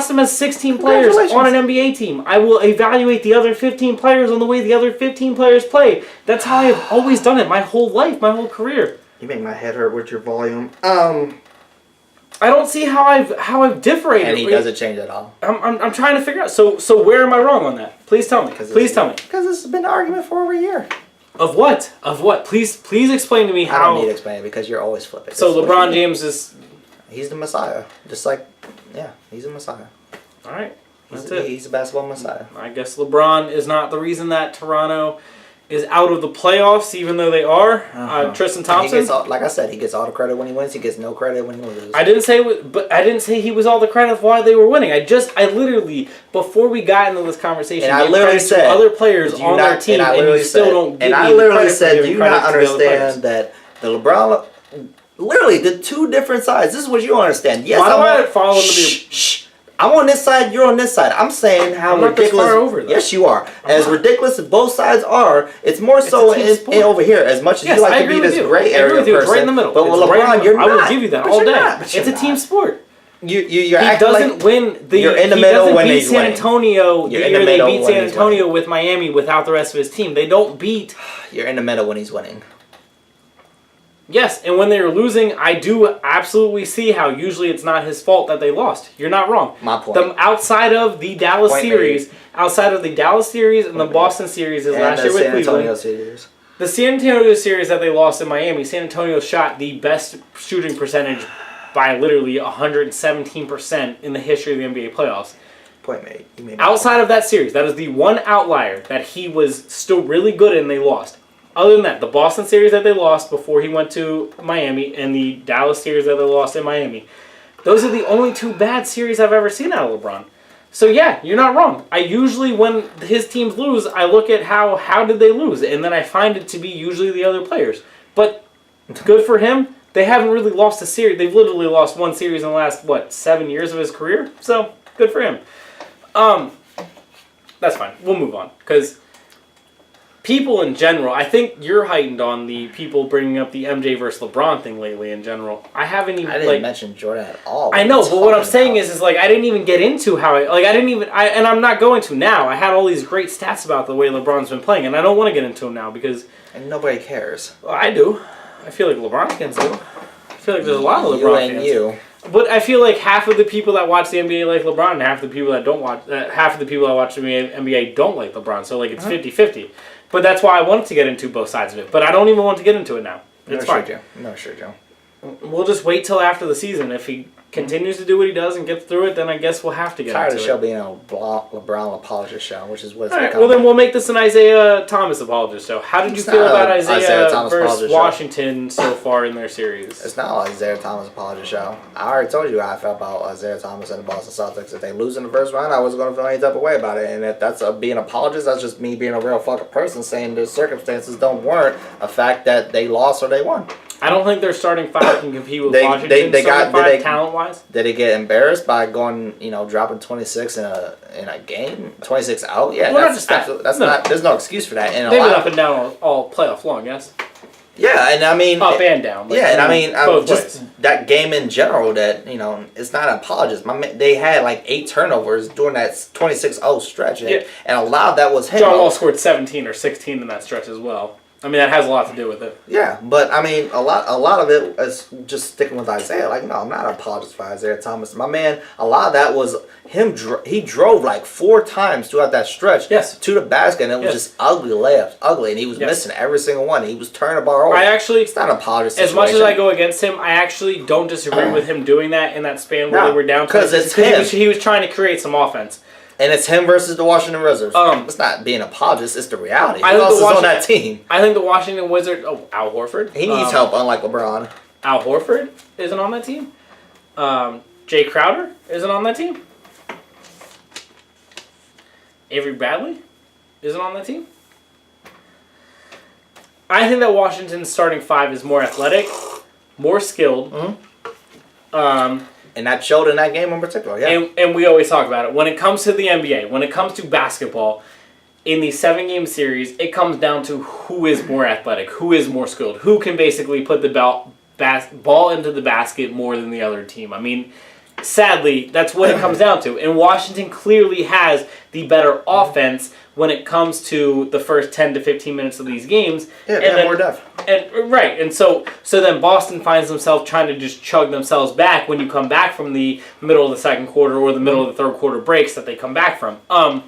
them as 16 players on an NBA team. I will evaluate the other 15 players on the way the other 15 players play. That's how I've always done it my whole life, my whole career. You make my head hurt with your volume. I don't see how I've differentiated. And he doesn't change at all. I'm trying to figure out. So where am I wrong on that? Please tell me. Please tell me. Because this has been an argument for over a year. Of what? Of what? Please explain to me how. I don't need to explain it because you're always flipping. So LeBron James is. He's the Messiah. Just like, yeah, he's a Messiah. All right. That's it. He's a basketball Messiah. I guess LeBron is not the reason that Toronto is out of the playoffs, even though they are. Tristan Thompson. Like I said, he gets all the credit when he wins. He gets no credit when he loses. I didn't say he was all the credit of why they were winning. I literally, before we got into this conversation, I literally said other players on their team, and you still don't give me the credit. And I literally said, do you not understand that the LeBron, literally the 2 different sides? This is what you don't understand. Yes, I'm on this side, you're on this side. I'm saying how ridiculous. Over, yes, you are. As ridiculous as both sides are, it's more so in over here. As much as you like to be this gray area person, right in the middle. But with LeBron, you're not. I will give you that all day. It's a team sport. He doesn't win. You're in the middle when he's winning. San Antonio. The year they beat San Antonio with Miami without the rest of his team. They don't beat. You're in the middle when he's winning. Yes, and when they were losing, I do absolutely see how usually it's not his fault that they lost. You're not wrong. My point. Outside of the Dallas series and the Boston series last year with Cleveland. The San Antonio series that they lost in Miami, San Antonio shot the best shooting percentage by literally 117% in the history of the NBA playoffs. Point made. Outside of that series, that is the one outlier that he was still really good in and they lost. Other than that, the Boston series that they lost before he went to Miami and the Dallas series that they lost in Miami, those are the only 2 bad series I've ever seen out of LeBron. So yeah, you're not wrong. I usually, when his teams lose, I look at how did they lose, and then I find it to be usually the other players. But good for him. They haven't really lost a series. They've literally lost 1 series in the last, 7 years of his career? So, good for him. That's fine. We'll move on. Because people in general, I think you're heightened on the people bringing up the MJ versus LeBron thing lately in general. I didn't mention Jordan at all. I know, but what I'm saying is I didn't even get into how and I'm not going to now. I had all these great stats about the way LeBron's been playing, and I don't want to get into them now because... And nobody cares. Well, I do. I feel like LeBron fans do. I feel like there's a lot of LeBron fans. But I feel like half of the people that watch the NBA like LeBron, and half of the people that don't watch... half of the people that watch the NBA don't like LeBron, so it's 50-50. But that's why I wanted to get into both sides of it. But I don't even want to get into it now. It's fine. Sure, Joe. We'll just wait till after the season. If he continues to do what he does and gets through it, then I guess we'll have to get into it. Tired of the show being a LeBron apologist show, which is what it's become. Well, then we'll make this an Isaiah Thomas apologist show. How did you feel about Isaiah versus Washington so far in their series? It's not an Isaiah Thomas apologist show. I already told you how I felt about Isaiah Thomas and the Boston Celtics. If they lose in the first round, I wasn't going to feel any type of way about it. And if that's being an apologist, that's just me being a real fucking person saying the circumstances don't warrant a fact that they lost or they won. I don't think their starting five can compete with They Washington's starting five talent-wise. Did they get embarrassed by going, dropping 26 in a game? 26 out? Yeah, Well, there's no excuse for that. And they've been up and down all playoff long, yes? Yeah, and I mean... Up and down. Just that game in general, that, it's not an apologist. They had like 8 turnovers during that 26-0 stretch, and a lot of that was him. John Wall scored 17 or 16 in that stretch as well. I mean, that has a lot to do with it. Yeah, but I mean, a lot of it is just sticking with Isaiah. Like, no, I'm not an apologist for Isaiah Thomas. My man, a lot of that was him. He drove like 4 times throughout that stretch to the basket, and it was just ugly layups, and he was missing every single one. He was turning the bar over. It's not an apologist situation. As much as I go against him, I actually don't disagree with him doing that in that span where they were down. Because it's him. He was trying to create some offense. And it's him versus the Washington Wizards. It's not being a apologist, it's the reality. Who else is on that team? I think the Washington Wizards... Oh, Al Horford. He needs help, unlike LeBron. Al Horford isn't on that team. Jay Crowder isn't on that team. Avery Bradley isn't on that team. I think that Washington's starting five is more athletic, more skilled. Mm-hmm. And that showed in that game in particular, yeah. And we always talk about it. When it comes to the NBA, when it comes to basketball, in the 7-game series, it comes down to who is more athletic, who is more skilled, who can basically put the ball into the basket more than the other team. I mean, sadly, that's what it comes down to. And Washington clearly has the better offense when it comes to the first 10 to 15 minutes of these games. Yeah, they have more depth. And so then Boston finds themselves trying to just chug themselves back when you come back from the middle of the second quarter or the middle of the third quarter breaks that they come back from.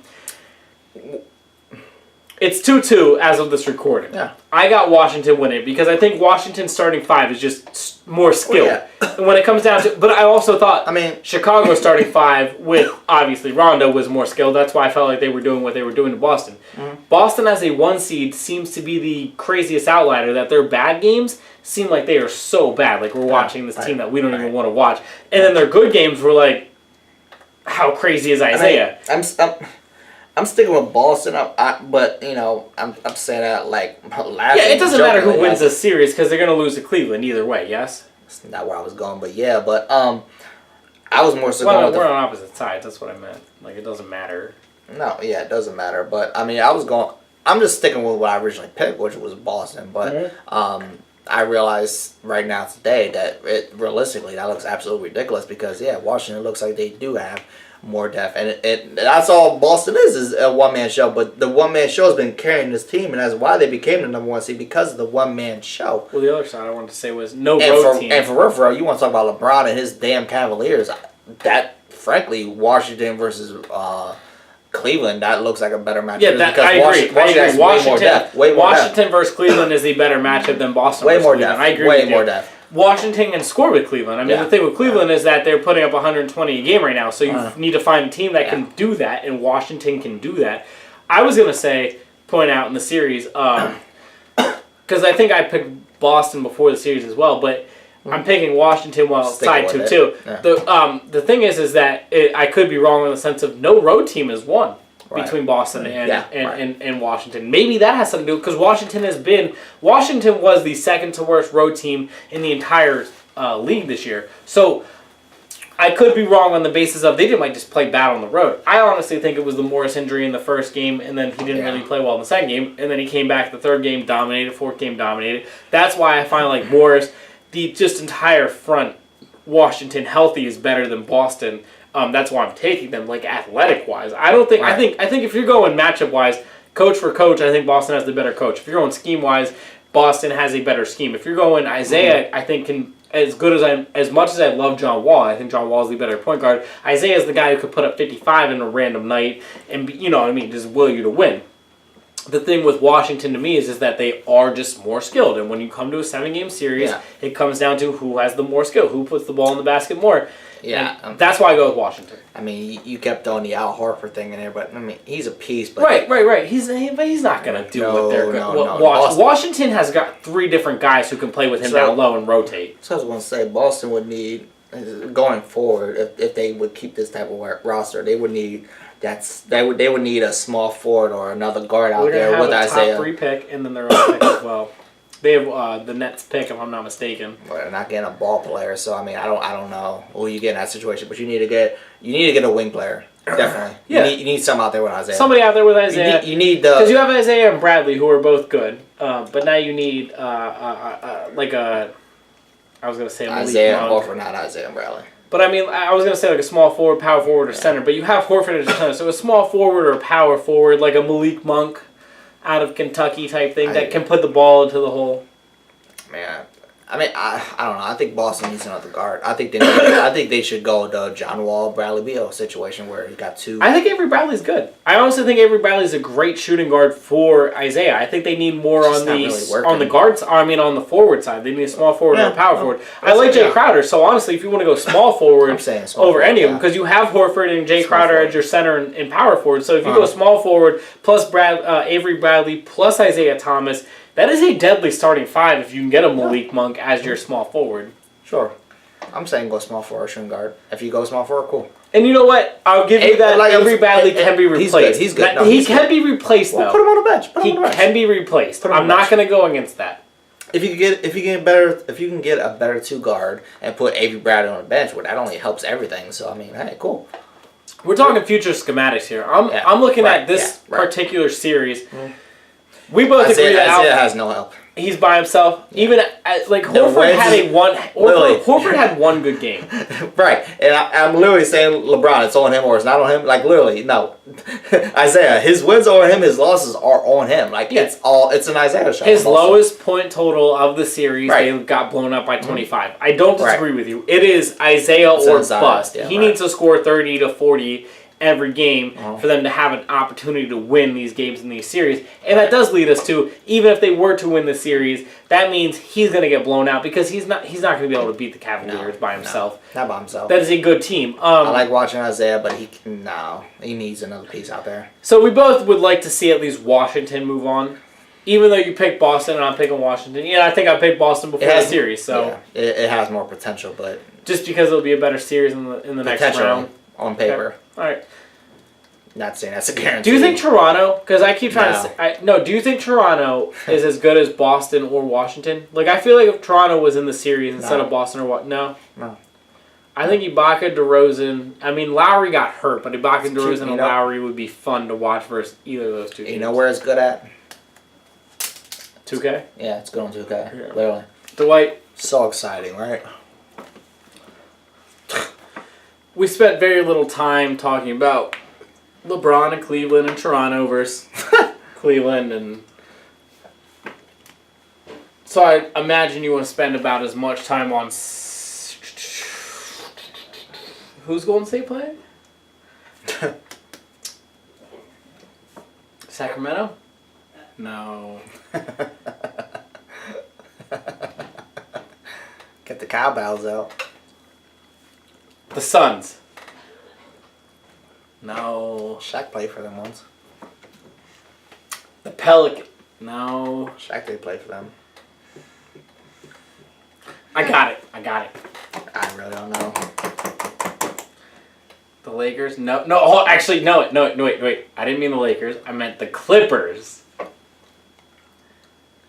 It's 2-2 as of this recording. Yeah. I got Washington winning because I think Washington's starting five is just more skilled. And when it comes down to... But I also thought Chicago's starting five with, obviously, Rondo was more skilled. That's why I felt like they were doing what they were doing to Boston. Mm-hmm. Boston as a 1 seed seems to be the craziest outlier, that their bad games seem like they are so bad. Like, we're watching this team that we don't even want to watch. And then their good games were like, how crazy is Isaiah? I'm sticking with Boston, but I'm saying that like last. Yeah, it doesn't matter who wins this series because they're going to lose to Cleveland either way. Yes. That's not where I was going, but yeah, I was more so. Well, we're on opposite sides. That's what I meant. Like, it doesn't matter. No, yeah, it doesn't matter. But I mean, I'm just sticking with what I originally picked, which was Boston. But I realize right now today that realistically that looks absolutely ridiculous because Washington looks like they do have more depth, and that's all Boston is a one-man show. But the one-man show has been carrying this team, and that's why they became the number 1 seed, because of the one-man show. Well, the other side I wanted to say was road team. And for real, you want to talk about LeBron and his damn Cavaliers? That, frankly, Washington versus Cleveland, that looks like a better matchup. Yeah, I agree. Washington has way more depth. Washington versus Cleveland is a better matchup than Boston versus Cleveland. I agree with you. Way more depth. Washington can score with Cleveland. I mean, the thing with Cleveland is that they're putting up 120 a game right now, so you need to find a team that can do that, and Washington can do that. I was going to point out in the series, because I think I picked Boston before the series as well, but I'm picking Washington while it's tied 2-2. Yeah. The thing is that I could be wrong in the sense of no road team has won. Between Boston and Washington. Maybe that has something to do because Washington was the second to worst road team in the entire league this year. So I could be wrong on the basis of they didn't just play bad on the road. I honestly think it was the Morris injury in the first game, and then he didn't really play well in the second game, and then he came back the third game, dominated, fourth game, dominated. That's why I find like Morris, the just entire front, Washington healthy is better than Boston. That's why I'm taking them, like, athletic-wise. I don't think... I think if you're going matchup-wise, coach for coach, I think Boston has the better coach. If you're going scheme-wise, Boston has a better scheme. If you're going Isaiah, I think can... As much as I love John Wall, I think John Wall is the better point guard. Isaiah is the guy who could put up 55 in a random night and, just will you to win. The thing with Washington to me is that they are just more skilled. And when you come to a 7-game series, it comes down to who has the more skill, who puts the ball in the basket more. Yeah, that's why I go with Washington. I mean, you kept throwing the Al Horford thing in there, but I mean, he's a piece. But right. He's not going to do what they're going. Washington has got 3 different guys who can play with him down low and rotate. So I was going to say, Boston would need going forward if they would keep this type of roster. They would need they would need a small forward or another guard out there with Isaiah. Top 3 pick and then their own pick as well. They have the Nets pick, if I'm not mistaken. Well, they're not getting a ball player, so I mean, I don't know who you get in that situation, but you need to get a wing player. Definitely. Yeah. You need some out there with Isaiah. Somebody out there with Isaiah. You need the... Because you have Isaiah and Bradley, who are both good. But now you need, like a... I was going to say a Malik Isaiah Monk. Horford, not Isaiah and Bradley. But I mean, I was going to say like a small forward, power forward, or center. But you have Horford as a center. So a small forward or a power forward, like a Malik Monk out of Kentucky type thing that can put the ball into the hole. Man, I mean, I don't know. I think Boston needs another guard. I think they should go the John Wall, Bradley Beal situation where he got two. I think Avery Bradley's good. I honestly think Avery Bradley's a great shooting guard for Isaiah. I think they need more on the guards. I mean, on the forward side, they need a small forward and a power forward. I like Jay Crowder, so honestly, if you want to go small forward over any of them, because you have Horford and Jay Crowder as your center and power forward. So if you go small forward plus Avery Bradley plus Isaiah Thomas. That is a deadly starting five if you can get a Malik Monk as your small forward. Sure. I'm saying go small forward, shooting guard. If you go small forward, cool. And you know what? I'll give you that. Avery Bradley can be replaced. He's good. He can be replaced, though. Put him on the bench. He can be replaced. I'm not going to go against that. If you can get a better two guard and put Avery Bradley on the bench, well, that only helps everything. So I mean, hey, cool. We're talking future schematics here. I'm looking at this particular series. We both agree that Isaiah has no help. He's by himself. Even like Horford Horford had one good game. Right, and I'm literally saying LeBron, it's on him or it's not on him. Like literally, no. Isaiah, his wins are on him. His losses are on him. Like it's an Isaiah show. His lowest point total of the series, they got blown up by 25. I don't disagree with you. It is Isaiah or bust. He needs to score 30 to 40. Every game for them to have an opportunity to win these games in these series. And that does lead us to, even if they were to win the series, that means he's going to get blown out because he's not going to be able to beat the Cavaliers by himself. Not by himself. That is a good team. I like watching Isaiah, but he needs another piece out there. So we both would like to see at least Washington move on. Even though you picked Boston and I'm picking Washington. Yeah, I think I picked Boston before the series. So it has more potential, but... Just because it'll be a better series in the next round. On paper. Okay. All right. Not saying that's a guarantee. Do you think Toronto? Because I keep trying to say... do you think Toronto is as good as Boston or Washington? Like, I feel like if Toronto was in the series instead of Boston or what? No? No. I think Ibaka, DeRozan... I mean, Lowry got hurt, but Ibaka, DeRozan, and Lowry would be fun to watch versus either of those two teams. You know where it's good at? 2K? Yeah, it's good on 2K. Yeah. Literally. Dwight. So exciting, right? We spent very little time talking about LeBron and Cleveland and Toronto versus Cleveland, and so I imagine you want to spend about as much time on who's Golden State playing? Sacramento? No. Get the cowbells out. The Suns. No. Shaq played for them once. The Pelicans. No. Shaq did play for them. I got it. I really don't know. The Lakers? No. Oh, actually, no. Wait. I didn't mean the Lakers. I meant the Clippers.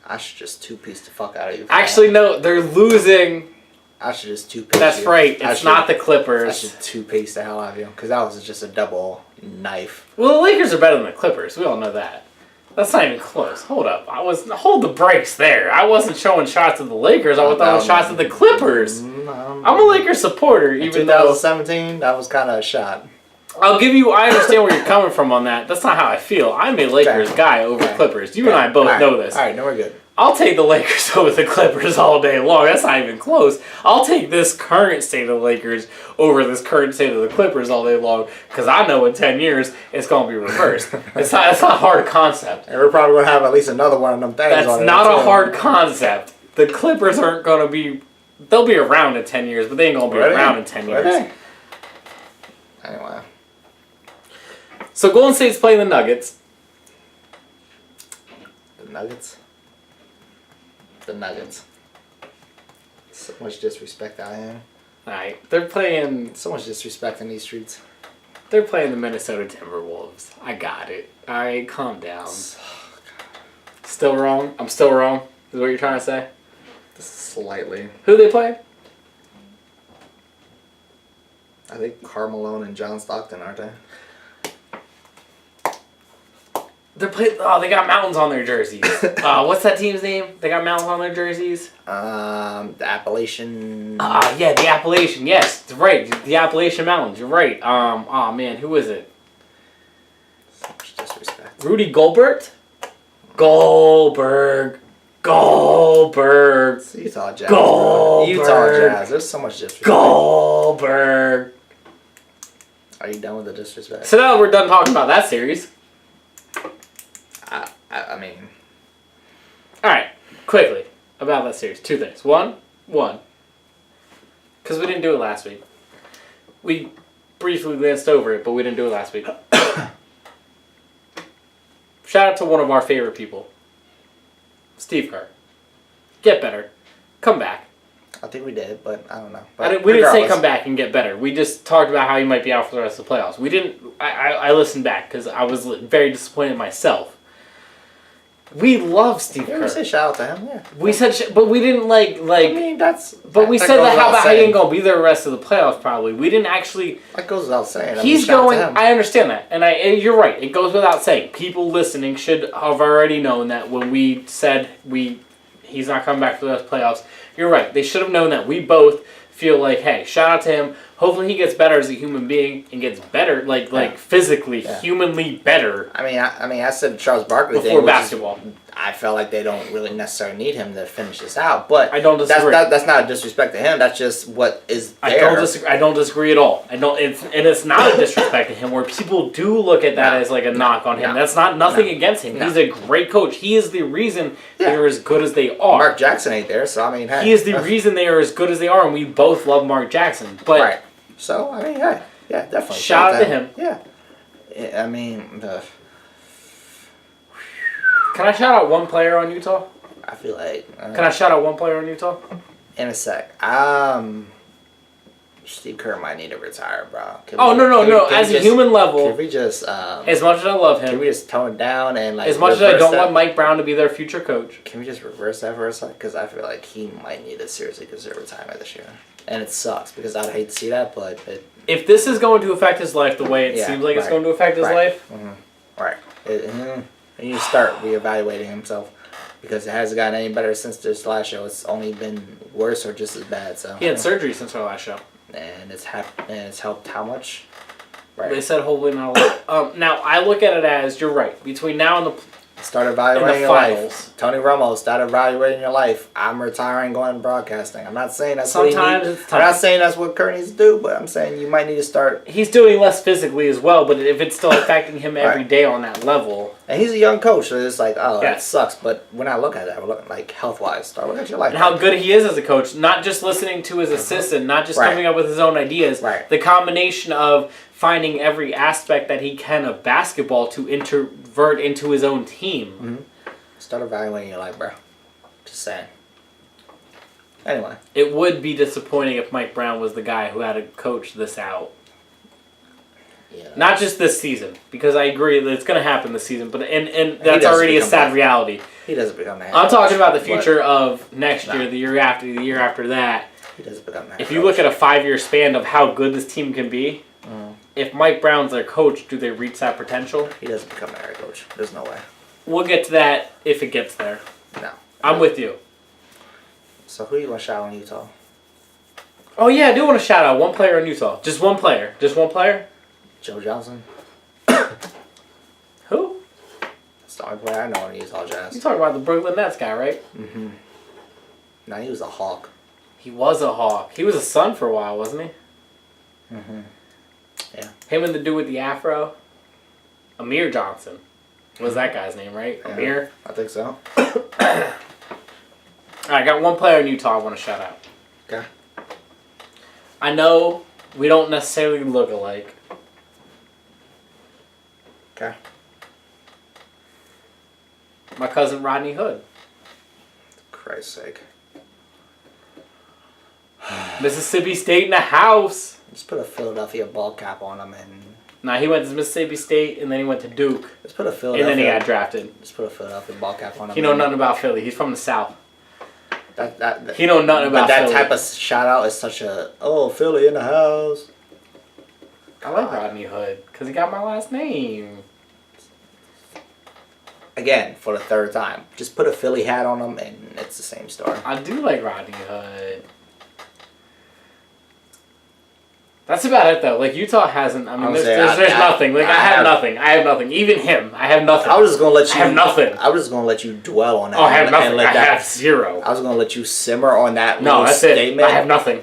I should just two-piece the fuck out of you. Actually, no. They're losing. I should just two-piece That's right. It's not the Clippers. I should two-piece the hell out of you. Because that was just a double knife. Well, the Lakers are better than the Clippers. We all know that. That's not even close. Hold up. Hold the brakes there. I wasn't showing shots at the Lakers. I was throwing shots at the Clippers. I'm a Lakers supporter, even though... 2017, that was kind of a shot. I understand where you're coming from on that. That's not how I feel. I'm a Lakers guy over Clippers. You and I both know this. All right, no, we're good. I'll take the Lakers over the Clippers all day long. That's not even close. I'll take this current state of the Lakers over this current state of the Clippers all day long because I know in 10 years it's going to be reversed. It's not a hard concept. And we're probably going to have at least another one of them things. That's not a hard concept. The Clippers aren't going to be... They'll be around in 10 years, but they ain't going to be around in 10 years. Anyway. So Golden State's playing the Nuggets. The Nuggets? The Nuggets. So much disrespect out here. Alright, they're playing... So much disrespect in these streets. They're playing the Minnesota Timberwolves. I got it. Alright, calm down. Still wrong? I'm still wrong? Is what you're trying to say? Slightly. Who they play? I think Carmelo and John Stockton, aren't they? They got mountains on their jerseys. What's that team's name? They got mountains on their jerseys. The Appalachian. Yeah, the Appalachian. Yes, it's right. The Appalachian Mountains. You're right. Man, who is it? So much disrespect. Rudy Goldberg. Goldberg. It's Utah Jazz. Goldberg. Utah Jazz. There's so much disrespect. Goldberg. Are you done with the disrespect? So now we're done talking about that series. I mean... Alright, quickly, about that series. Two things. One, because we didn't do it last week. We briefly glanced over it, but we didn't do it last week. Shout out to one of our favorite people. Steve Kerr. Get better. Come back. I think we did, but I don't know. We didn't say come back and get better. We just talked about how he might be out for the rest of the playoffs. We didn't... I listened back because I was very disappointed myself. We love Steve Kerr. We said shout out to him, yeah. We said, but we didn't like. I mean, that's. But we said that how about he ain't gonna be there the rest of the playoffs? Probably. We didn't actually. That goes without saying. He's going. I understand that, and you're right. It goes without saying. People listening should have already known that when we said he's not coming back for the rest of the playoffs. You're right. They should have known that. We both feel like, hey, shout out to him. Hopefully he gets better as a human being and gets better, like physically, humanly better. I mean, I said Charles Barkley before basketball. I felt like they don't really necessarily need him to finish this out, but I don't disagree. That's not a disrespect to him. That's just what is there. I don't disagree at all. It's not a disrespect to him. Where people do look at that as like a knock on him. That's not nothing against him. He's a great coach. He is the reason they're as good as they are. Mark Jackson ain't there, so I mean, hey, he is the reason they are as good as they are, and we both love Mark Jackson. But right. So I mean, hey, yeah, definitely. Shout out to him. Yeah. I mean, can I shout out one player on Utah? I feel like. Can I shout out one player on Utah? In a sec. Steve Kerr might need to retire, bro. No. As a human level, can we just as much as I love him, can we just tone it down and like as much as I don't want Mike Brown to be their future coach? Can we just reverse that for a sec? Because I feel like he might need to seriously consider retirement this year, and it sucks because I'd hate to see that, but if this is going to affect his life the way it seems like it's going to affect his life, right, he needs to start reevaluating himself. Because it hasn't gotten any better since this last show. It's only been worse or just as bad. So he had surgery since our last show, and it's helped how much? Right. They said hopefully not a lot. Now I look at it as you're right. Between now and the start evaluating your life. Tony Romo, start evaluating your life. I'm retiring, going to broadcasting. I'm not saying that's I'm not saying that's what Kerr needs to do, but I'm saying you might need to start. He's doing less physically as well, but if it's still affecting him every day on that level. And he's a young coach, so it's like, that sucks. But when I look at that, we're looking like health-wise. Start looking at your life. And how good he is as a coach. Not just listening to his assistant, not just coming up with his own ideas. Right. The combination of finding every aspect that he can of basketball to introvert into his own team. Mm-hmm. Start evaluating your life, bro. Just saying. Anyway. It would be disappointing if Mike Brown was the guy who had to coach this out. Yeah. Not just this season, because I agree that it's going to happen this season, but and that's already a sad reality. He doesn't become the head I'm talking about the future of next year, the year after that. He doesn't become the head If you look at a 5-year span of how good this team can be, if Mike Brown's their coach, do they reach that potential? He doesn't become the head coach. There's no way. We'll get to that if it gets there. No. I'm with you. So who you want to shout out in Utah? Oh yeah, I do want to shout out one player in Utah. Just one player. Just one player? Joe Johnson. Who? That's the only player I know in Utah Jazz. You talking about the Brooklyn Nets guy, right? Mm-hmm. No, he was a Hawk. He was a Hawk. He was a Sun for a while, wasn't he? Mm-hmm. Yeah. Him and the dude with the afro. Amir Johnson. Was that guy's name, right? Yeah, Amir? I think so. Alright, I got one player in Utah I want to shout out. Okay. I know we don't necessarily look alike. Okay. My cousin Rodney Hood. For Christ's sake. Mississippi State in the house. Just put a Philadelphia ball cap on him and... Nah, he went to Mississippi State and then he went to Duke. Just put a Philadelphia... And then he got drafted. Just put a Philadelphia ball cap on him. You know nothing about Philly. He's from the South. He know nothing about that Philly. type of shout out is such a Philly in the house. I like Rodney Hood because he got my last name. Again, for the third time, just put a Philly hat on him, and it's the same story. I do like Rodney Hood. That's about it, though. Like, Utah hasn't... I mean, there's nothing. Like, I have nothing. I have nothing. Even him. I have nothing. I was just going to let you... I have nothing. I was just going to let you dwell on that. Oh, I have nothing. I have zero. I was going to let you simmer on that little statement. It. I have nothing.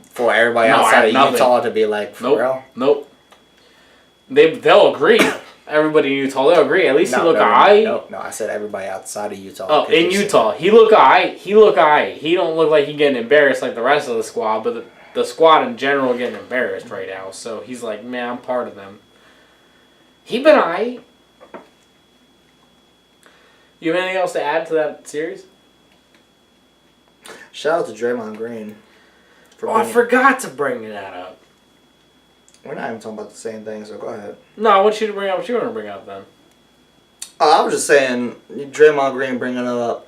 For everybody outside of Utah to be like, for real? Nope. They'll agree. Everybody in Utah, they'll agree. At least he look alright. No, I said everybody outside of Utah. Oh, in Utah. He look alright. He don't look like he getting embarrassed like the rest of the squad, but... The squad in general getting embarrassed right now, so he's like, man, I'm part of them. He been aight. You have anything else to add to that series? Shout out to Draymond Green. I forgot to bring that up. We're not even talking about the same thing, so go ahead. No, I want you to bring up what you want to bring up then. I was just saying, Draymond Green bringing it up.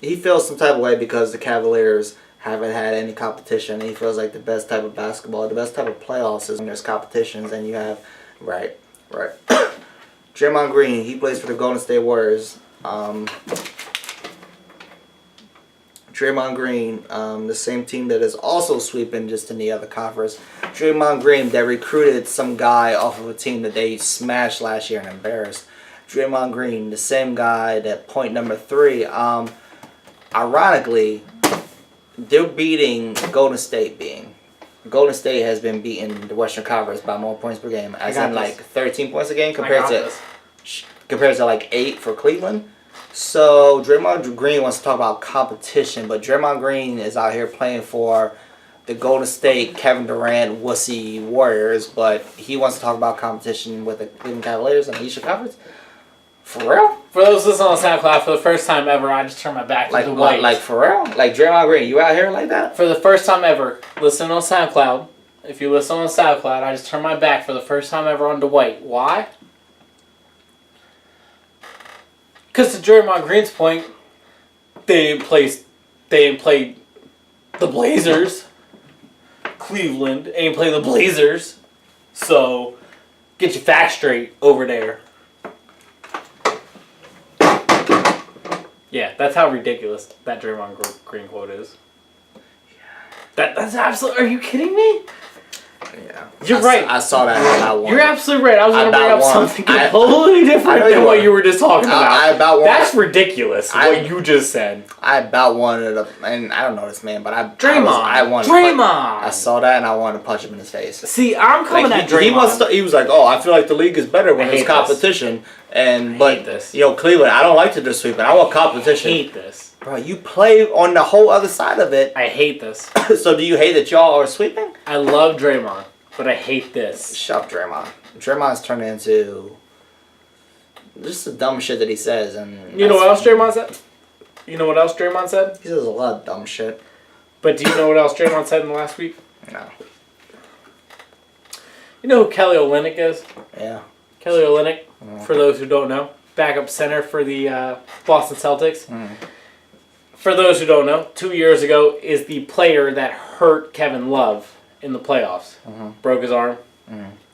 He feels some type of way because the Cavaliers haven't had any competition. He feels like the best type of basketball, the best type of playoffs is when there's competitions and you have, right. Draymond Green, he plays for the Golden State Warriors. Draymond Green, the same team that is also sweeping just in the other conference. Draymond Green that recruited some guy off of a team that they smashed last year and embarrassed. Draymond Green, the same guy that point number 3. Ironically, they're beating Golden State Golden State has been beating the Western Conference by more points per game, as in like 13 points a game compared to like 8 for Cleveland. So Draymond Green wants to talk about competition, but Draymond Green is out here playing for the Golden State Kevin Durant wussy Warriors, but he wants to talk about competition with the Cleveland Cavaliers in the Eastern Conference. For real? For those listening on SoundCloud, for the first time ever, I just turned my back to the white. Like, for real? Like, Draymond Green, you out here like that? For the first time ever, listening on SoundCloud, if you listen on SoundCloud, I just turned my back for the first time ever on Dwight. Why? Because to Draymond Green's point, they didn't play the Blazers. Cleveland ain't play the Blazers. So, get your facts straight over there. Yeah, that's how ridiculous that Draymond Green quote is. That's absolutely... Are you kidding me? Yeah. You're right. I saw that. You're absolutely right. I was going to bring up something totally different than what you were just talking about. That's ridiculous, what you just said. I about wanted to... And I don't know this man, but Draymond. I saw that and I wanted to punch him in his face. See, I'm coming at Draymond. He was like, I feel like the league is better when there's competition. But you know, Cleveland, I don't like to just sweep it. I want competition. I hate this. Bro, you play on the whole other side of it. I hate this. So do you hate that y'all are sweeping? I love Draymond, but I hate this. Shut up, Draymond. Draymond's turned into just the dumb shit that he says. And you know what else Draymond said? You know what else Draymond said? He says a lot of dumb shit. But do you know what else Draymond said in the last week? No. You know who Kelly Olynyk is? Yeah. Kelly Olynyk, for those who don't know, backup center for the Boston Celtics. For those who don't know, 2 years ago is the player that hurt Kevin Love in the playoffs. Broke his arm.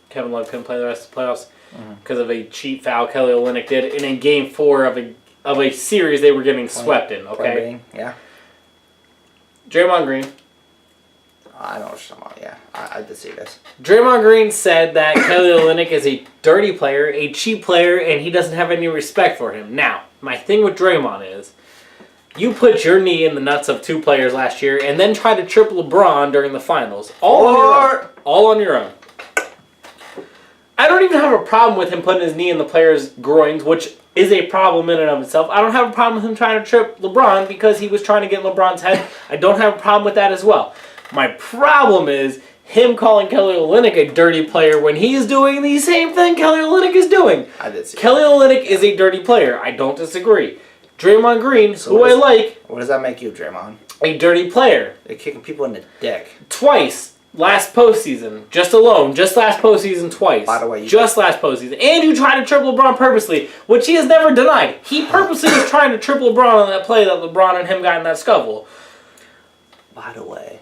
Kevin Love couldn't play the rest of the playoffs because of a cheap foul Kelly Olynyk did. And in Game 4 of a series they were getting swept in. Okay. Yeah. Draymond Green. I know what you're talking about. Yeah, I did see this. Draymond Green said that Kelly Olynyk is a dirty player, a cheap player, and he doesn't have any respect for him. Now, my thing with Draymond is, you put your knee in the nuts of 2 players last year and then try to trip LeBron during the finals. All on your own. I don't even have a problem with him putting his knee in the players' groins, which is a problem in and of itself. I don't have a problem with him trying to trip LeBron because he was trying to get LeBron's head. I don't have a problem with that as well. My problem is him calling Kelly Olynyk a dirty player when he is doing the same thing Kelly Olynyk is doing. I did see Kelly Olynyk is a dirty player. I don't disagree. Draymond Green, who I like... What does that make you, Draymond? A dirty player. They're kicking people in the dick. Twice. last postseason, just last postseason twice. By the way, last postseason. And you tried to triple LeBron purposely, which he has never denied. He purposely was trying to triple LeBron on that play that LeBron and him got in that scuffle. By the way,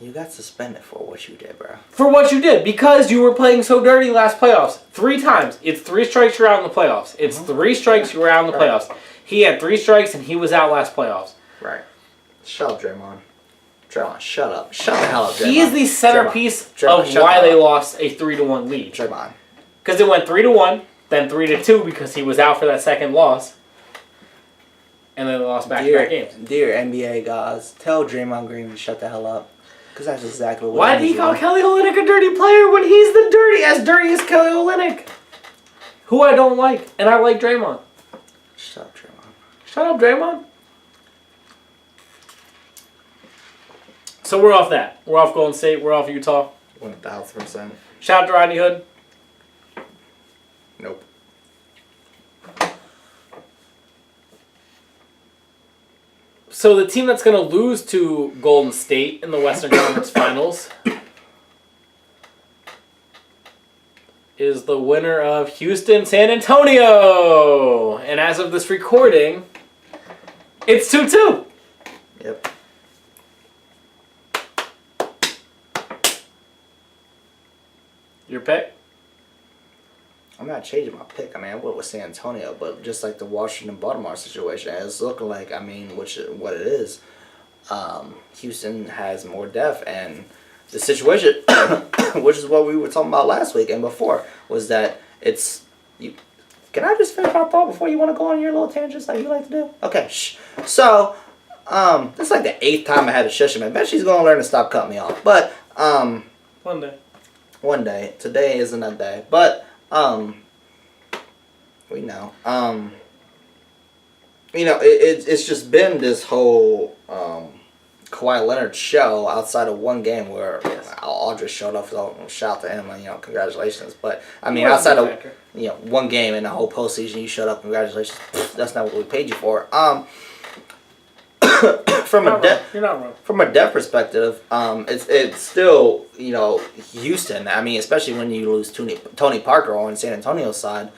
you got suspended for what you did, bro. For what you did, because you were playing so dirty last playoffs. 3 times. It's 3 strikes, you're out in the playoffs. It's 3 strikes, you were out in the playoffs. He had 3 strikes, and he was out last playoffs. Right. Shut up, Draymond. Draymond, shut up. Shut the hell up, Draymond. He is the centerpiece of why they lost a 3-1 lead. Draymond. Because it went 3-1, then 3-2 because he was out for that second loss. And then they lost back-to-back games. Dear NBA guys, tell Draymond Green to shut the hell up. Because that's exactly what Why did he call Kelly Olynyk a dirty player when he's the dirty as Kelly Olynyk? Who I don't like. And I like Draymond. Shut up, Draymond. Shut up, Draymond. So we're off that. We're off Golden State. We're off Utah. 1000%. Shout out to Rodney Hood. Nope. So the team that's going to lose to Golden State in the Western Conference Finals is the winner of Houston-San Antonio. And as of this recording, it's 2-2. Yep. Your pick? I'm not changing my pick. I mean, I went with San Antonio, but just like the Washington-Baltimore situation, it's looking like, I mean, what it is, Houston has more depth, and the situation, which is what we were talking about last week and before, was that it's... Can I just finish my thought before you want to go on your little tangents like you like to do? Okay, shh. So, this is like the 8th time I had to shush him. I bet she's going to learn to stop cutting me off. But, One day. One day. Today isn't that day. But, we know. It's just been this whole Kawhi Leonard show outside of one game where Aldridge showed up. So shout out to him, and congratulations. But I mean, outside of one game in the whole postseason, you showed up. Congratulations. That's not what we paid you for. From a depth perspective, it's still Houston. I mean, especially when you lose Tony Parker on San Antonio's side.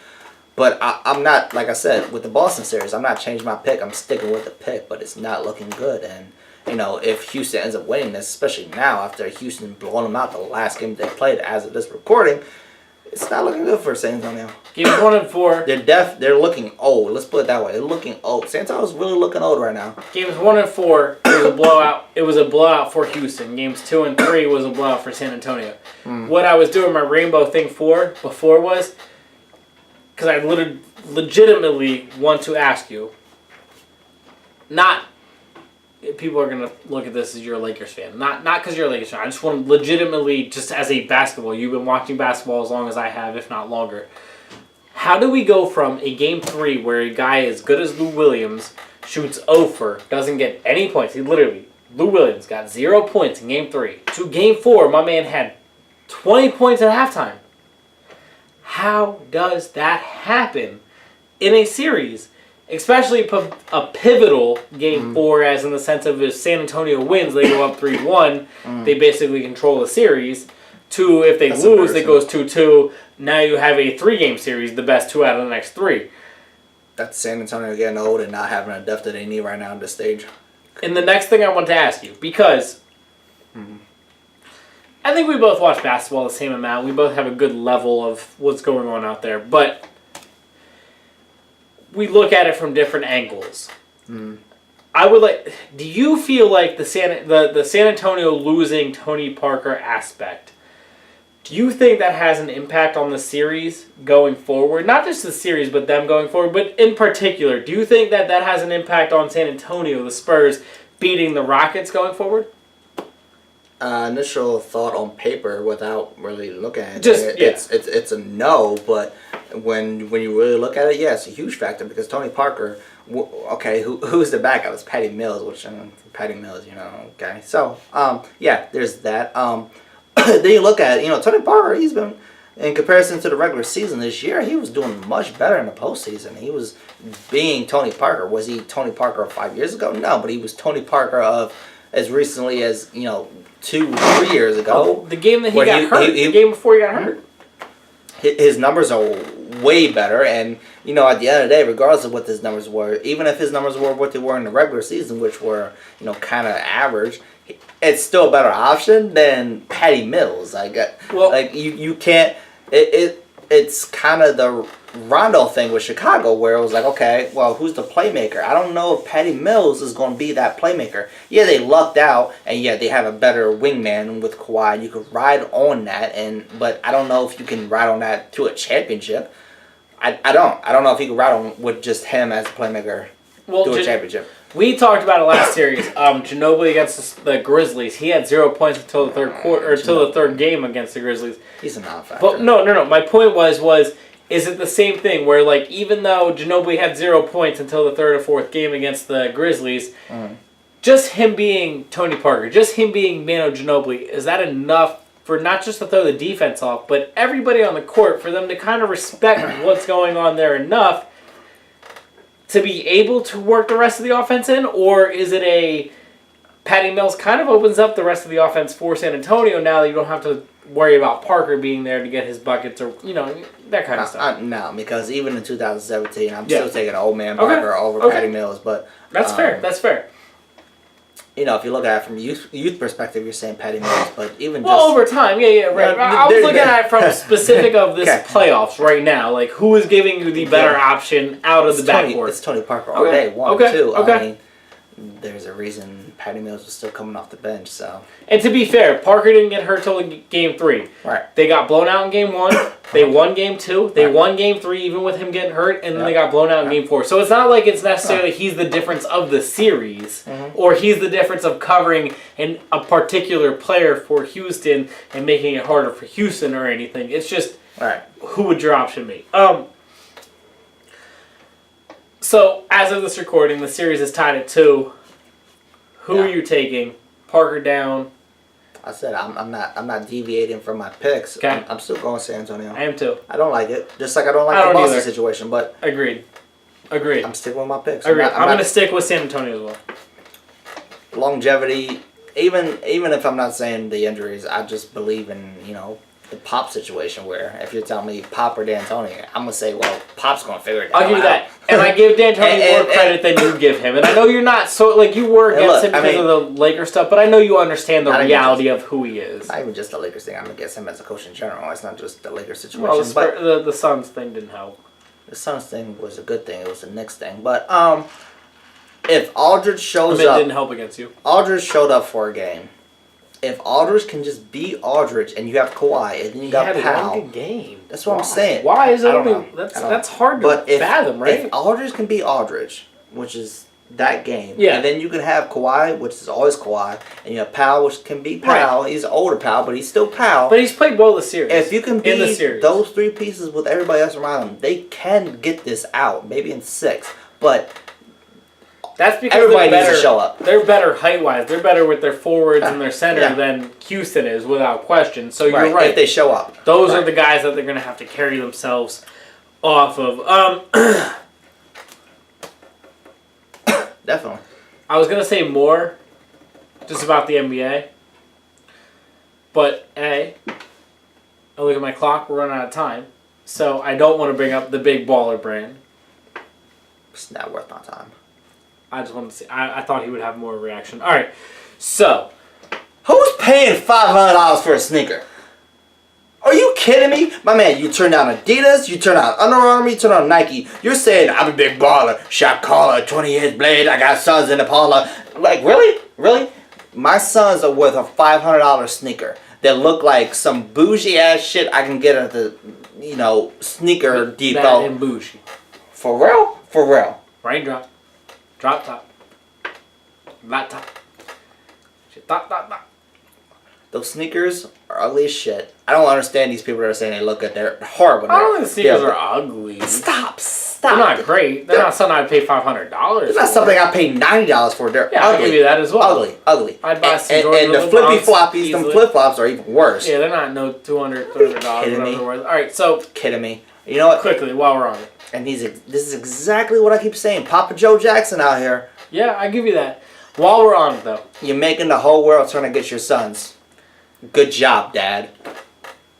But I'm not, like I said, with the Boston series, I'm not changing my pick. I'm sticking with the pick, but it's not looking good. And if Houston ends up winning this, especially now after Houston blowing them out the last game they played as of this recording, it's not looking good for San Antonio. Games 1 and 4. They're looking old. Let's put it that way. They're looking old. San Antonio's really looking old right now. Games 1 and 4, it was a blowout. It was a blowout for Houston. Games 2 and 3 was a blowout for San Antonio. What I was doing my rainbow thing before was, because I legitimately want to ask you, not, people are going to look at this as you're a Lakers fan. Not because you're a Lakers fan. I just want to legitimately, just as a basketball, you've been watching basketball as long as I have, if not longer. How do we go from a Game 3 where a guy as good as Lou Williams shoots 0 for, doesn't get any points, Lou Williams got 0 points in Game 3, to Game 4, my man had 20 points at halftime? How does that happen in a series? Especially a pivotal Game 4, as in the sense of if San Antonio wins, they go up 3-1. They basically control the series. 2, if they lose, it goes 2-2. Now you have a 3-game series, the best 2 out of the next 3. That's San Antonio getting old and not having the depth that they need right now at this stage. And the next thing I want to ask you, because I think we both watch basketball the same amount. We both have a good level of what's going on out there. But we look at it from different angles. I would like. Do you feel like the San Antonio losing Tony Parker aspect? Do you think that has an impact on the series going forward? Not just the series, but them going forward. But in particular, do you think that has an impact on San Antonio, the Spurs, beating the Rockets going forward? Initial thought on paper, without really looking at it, it's a no. But when you really look at it, yeah, it's a huge factor because Tony Parker. Okay, who's the backup? It's Patty Mills, Patty Mills, Okay, so yeah, there's that. Then you look at Tony Parker. He's been, in comparison to the regular season this year, he was doing much better in the postseason. He was being Tony Parker. Was he Tony Parker of 5 years ago? No, but he was Tony Parker of Mm-hmm. as recently as 2-3 years ago. The game that he got hurt. The game before he got hurt. His numbers are way better, and at the end of the day, regardless of what his numbers were, even if his numbers were what they were in the regular season, which were kind of average, it's still a better option than Patty Mills. You can't. It's kind of the Rondo thing with Chicago, where it was like, okay, well, who's the playmaker? I don't know if Patty Mills is going to be that playmaker. Yeah, they lucked out, and yeah, they have a better wingman with Kawhi. You could ride on that, but I don't know if you can ride on that to a championship. I don't know if you can ride on with just him as a playmaker to a championship. We talked about it last series. Ginobili against the Grizzlies. He had 0 points until the third quarter, or until the third game against the Grizzlies. He's a non-factor. But no. My point was, is it the same thing where, like, even though Ginobili had 0 points until the third or fourth game against the Grizzlies, just him being Tony Parker, just him being Manu Ginobili, is that enough for not just to throw the defense off, but everybody on the court, for them to kind of respect what's going on there enough to be able to work the rest of the offense in? Or is it a Patty Mills kind of opens up the rest of the offense for San Antonio now that you don't have to worry about Parker being there to get his buckets or, that kind of stuff? No, because even in 2017, I'm still taking old man Parker over Patty Mills. But That's fair. That's fair. If you look at it from youth perspective, you're saying Patty Mills, but even over time, right. I was looking at it from specific of this playoffs right now. Like, who is giving you the better option out of the backcourt? It's Tony Parker all day, two. I mean, there's a reason Patty Mills was still coming off the bench. So, and to be fair, Parker didn't get hurt till game 3. Right. They got blown out in game 1. They won game 2. They won game 3 even with him getting hurt, and then they got blown out in game 4. So it's not like it's necessarily he's the difference of the series, or he's the difference of covering a particular player for Houston and making it harder for Houston or anything. It's just who would your option be? So, as of this recording, the series is tied at 2. Who are you taking? Parker down. I said I'm not deviating from my picks. Okay. I'm still going San Antonio. I am too. I don't like it. Just like I don't like the Boston situation, but Agreed. I'm sticking with my picks. I'm going to stick with San Antonio as well. Longevity, even if I'm not saying the injuries, I just believe in, the Pop situation where if you're telling me Pop or D'Antoni, I'm going to say, well, Pop's going to figure it out. I'll give you that. And I give D'Antoni more credit than you give him. And I know you're not you were against him because of the Lakers stuff, but I know you understand the reality of who he is. Not even just the Lakers thing. I'm against him as a coach in general. It's not just the Lakers situation. Well, the Suns thing didn't help. The Suns thing was a good thing. It was the Knicks thing. But if Aldridge shows up... It didn't help against you. Aldridge showed up for a game. If Aldridge can just beat Aldridge and you have Kawhi and then you got Powell... One good game. That's what I'm saying. Why is it only... That's hard to fathom, right? If Aldridge can beat Aldridge, which is that game, and then you can have Kawhi, which is always Kawhi, and you have Powell, which can beat Powell. Right. He's an older Powell, but he's still Powell. But he's played well this series. If you can beat those 3 pieces with everybody else around them, they can get this out, maybe in 6. But... That's because everybody needs to show up. They're better height-wise. They're better with their forwards and their center than Houston is, without question. So you're right. If they show up. Those are the guys that they're going to have to carry themselves off of. Definitely. I was going to say more just about the NBA. But, I look at my clock. We're running out of time. So I don't want to bring up the big baller brand. It's not worth my time. I just wanted to see. I thought he would have more reaction. All right, so who's paying $500 for a sneaker? Are you kidding me, my man? You turn down Adidas, you turn down Under Armour, you turn down Nike. You're saying I'm a big baller, shot caller, 20-inch blade. I got sons in the parlor. Like really? My sons are worth a $500 sneaker that look like some bougie ass shit I can get at the sneaker depot. Bad and bougie. For real. Raindrop. Drop top. Laptop. Top. Those sneakers are ugly as shit. I don't understand these people that are saying they look good. They're horrible. I don't think the sneakers are ugly. Stop. They're not great. They're not something I'd pay $500. It's not something I pay $90 for. They're ugly. I'll give you that as well. Ugly. I'd buy some Jordan and the flippy floppies, them flip flops are even worse. Yeah, they're not $200, $300. Kidding me? All right, so kidding me. You know what? Quickly, while we're on it. And this is exactly what I keep saying. Papa Joe Jackson out here. Yeah, I give you that. While we're on it, though. You're making the whole world trying to get your sons. Good job, Dad.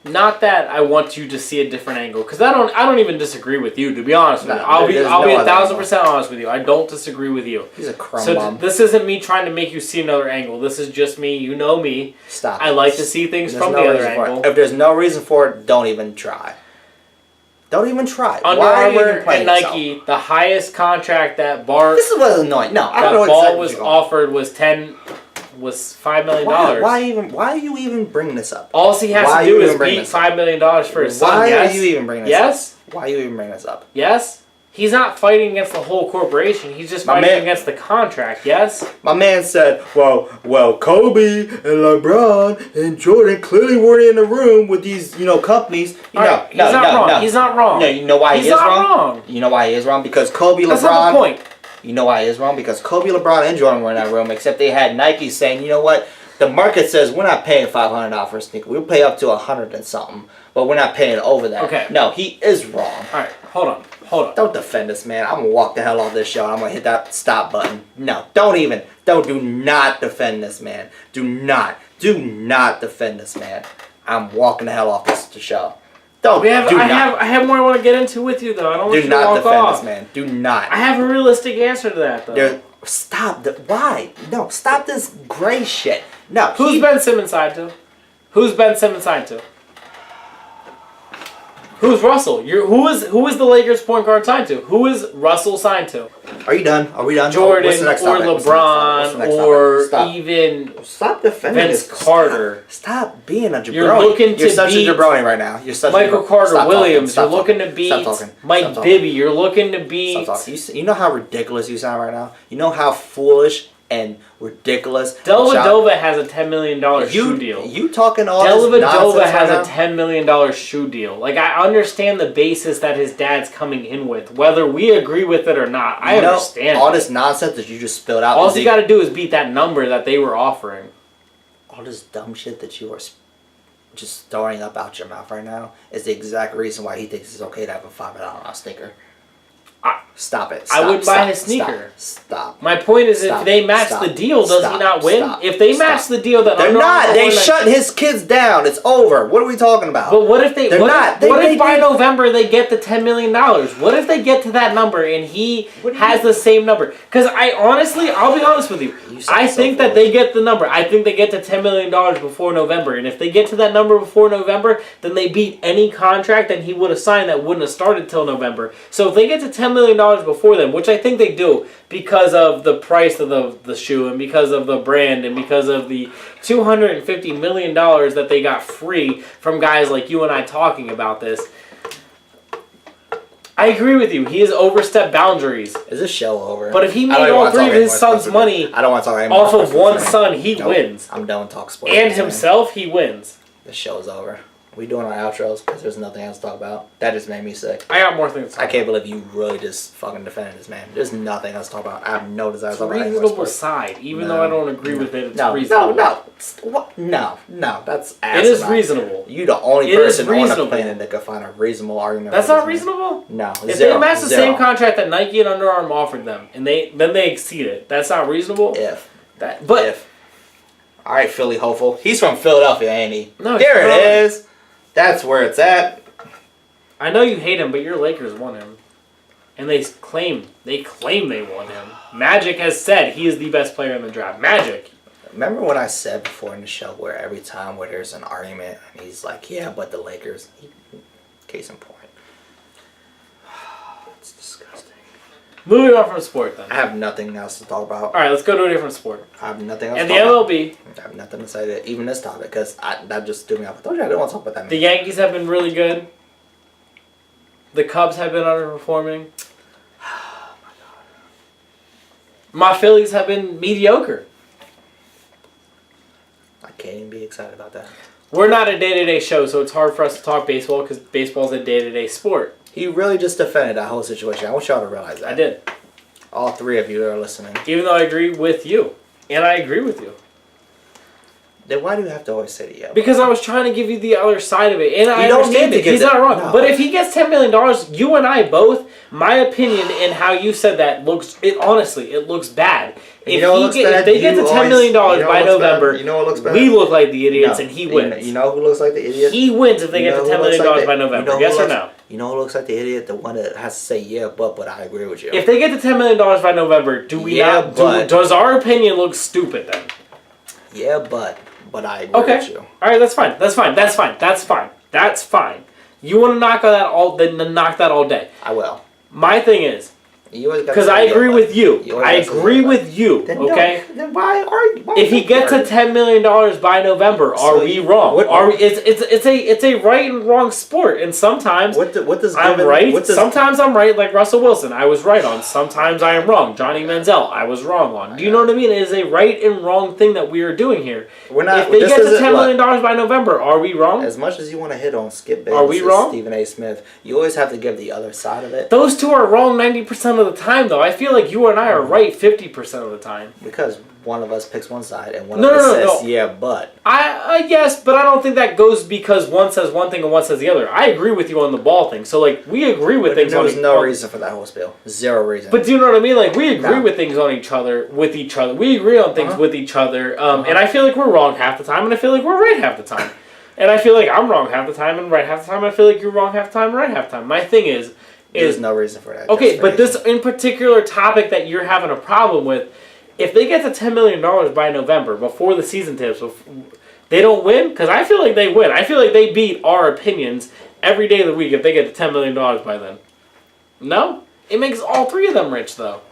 Not that I want you to see a different angle, because I don't even disagree with you, to be honest with you. I'll be 1,000% honest with you. I don't disagree with you. He's a crumb so bomb. This isn't me trying to make you see another angle. This is just me. You know me. Stop. I like to see things from the other angle. If there's no reason for it, don't even try. Don't even try. Under Armour and Nike, the highest contract that This was annoying. No, I don't know Ball was offered was $5 million. Why are you even bringing this up? All he has to do is beat $5 million for his son. Why are you even bringing this up? Yes? Why are you even bringing this up? Yes? He's not fighting against the whole corporation. He's just fighting against the contract. Yes? My man said, well, Kobe and LeBron and Jordan clearly weren't in the room with these, companies. He's not wrong. He's not wrong. No, you know why he is wrong? You know why he is wrong? Because Kobe, LeBron. That's not the point. You know why he is wrong? Because Kobe, LeBron, and Jordan were in that room, except they had Nike saying, you know what? The market says we're not paying $500 for a sneaker. We'll pay up to $100 and something, but we're not paying over that. Okay. No, he is wrong. All right, hold on. Don't defend this, man. I'm going to walk the hell off this show. I'm going to hit that stop button. No, do not defend this, man. Do not defend this, man. I'm walking the hell off this show. I have more I want to get into with you, though. I don't want you to walk off. Do not defend this, man. Do not. I have a realistic answer to that, though. Why? No, stop this gray shit. No. Who's Ben Simmons signed to? Who's Ben Simmons signed to? Who's Russell? Who is the Lakers point guard signed to? Who is Russell signed to? Are you done? Are we done? Jordan or LeBron or even Stop defending Vince Carter. Stop being a jabroni. You're such a jabroni right now. You're such Michael Carter Williams. You're looking to beat Mike Bibby. You're looking to beat. You know how ridiculous you sound right now? You know how foolish and ridiculous. Dellavedova has a $10 million shoe deal. You talking all this nonsense Dellavedova has a $10 million shoe deal. Like, I understand the basis that his dad's coming in with. Whether we agree with it or not, I understand. All this nonsense that you just spilled out. All you got to do is beat that number that they were offering. All this dumb shit that you are just throwing up out your mouth right now is the exact reason why he thinks it's okay to have a $5 sneaker. Stop it. I wouldn't buy his sneaker. Stop. My point is, if they match the deal, does he not win? If they match the deal, that they're not. They shut his kids down. It's over. What are we talking about? But what if they? What if by November they get the $10 million? What if they get to that number and he has the same number? Because I'll be honest with you. I think that they get the number. I think they get to $10 million before November. And if they get to that number before November, then they beat any contract that he would have signed that wouldn't have started till November. So if they get to $10 million before them, which I think they do because of the price of the shoe and because of the brand and because of the $250 million that they got free from guys like you and I talking about this. I agree with you. He has overstepped boundaries. Is this show over? But if he made all three of his sons' money off of one son, he wins. I'm done with talk sports. And himself, he wins. The show's over. We doing our outros because there's nothing else to talk about. That just made me sick. I got more things to talk about. I can't believe you really just fucking defended this man. There's nothing else to talk about. I have no desire to talk about it. It's a reasonable side. Even though I don't agree with it, it's reasonable. No. That's asinine. It is reasonable. You the only person on the planet that could find a reasonable argument. That's not reasonable? No. If they match the same contract that Nike and Under Armour offered them, and then they exceed it, that's not reasonable? If. All right, Philly hopeful. He's from Philadelphia, ain't he? No, there it is. That's where it's at. I know you hate him, but your Lakers won him. And they claim they won him. Magic has said he is the best player in the draft. Magic. Remember what I said before in the show where every time where there's an argument and he's like, yeah, but the Lakers. Case in point. It's disgusting. Moving on from sport, then. I have nothing else to talk about. All right, let's go to a different sport. I have nothing else to talk about. And the MLB. I have nothing to say to even this topic because that just threw me off. I told you I didn't want to talk about that. The Yankees have been really good. The Cubs have been underperforming. Oh, my God. My Phillies have been mediocre. I can't even be excited about that. We're not a day-to-day show, so it's hard for us to talk baseball because baseball's a day-to-day sport. He really just defended that whole situation. I want y'all to realize that. I did. All three of you that are listening. Even though I agree with you. And I agree with you. Then why do you have to always say yeah? Because I was trying to give you the other side of it, and I don't understand need it. to He's give not wrong. no. But if he gets $10 million, you and I both, my opinion and how you said that honestly, it looks bad. If they get to $10 million by November, we look like the idiots, and he wins. You know who looks like the idiot? He wins if they get to $10 million by November. Yes or no? You know who looks like the idiot? The one that has to say yeah, but I agree with you. If they get to $10 million by November, does our opinion look stupid then? Yeah, but I agree with you. All right, that's fine. You want to knock that all day. I will. My thing is, because I agree with you. Okay. Then why argue? If he gets to $10 million by November, are we wrong? It's a right and wrong sport, and sometimes I'm right. Sometimes I'm right, like Russell Wilson. I was right on. Sometimes I am wrong. Johnny Manziel, I was wrong on. Do you know what I mean? It is a right and wrong thing that we are doing here. If they get to $10 million by November, are we wrong? As much as you want to hit on Skip Bayless and Stephen A. Smith, you always have to give the other side of it. Those two are wrong 90% of the time, though. I feel like you and I are right 50% of the time. Because one of us picks one side and one of us says, yeah, but. Yes, but I don't think that goes because one says one thing and one says the other. I agree with you on the ball thing. So, like, we agree with things on each other. There was no reason for that whole spiel. Zero reason. But do you know what I mean? Like, we agree with things on each other, with each other. We agree on things with each other. And I feel like we're wrong half the time, and I feel like we're right half the time. And I feel like I'm wrong half the time and right half the time. I feel like you're wrong half the time and right half the time. My thing is... There's no reason for that. Okay, but this in particular topic that you're having a problem with, if they get to $10 million by November, before the season tips, they don't win? Because I feel like they win. I feel like they beat our opinions every day of the week if they get to $10 million by then. No? It makes all three of them rich, though.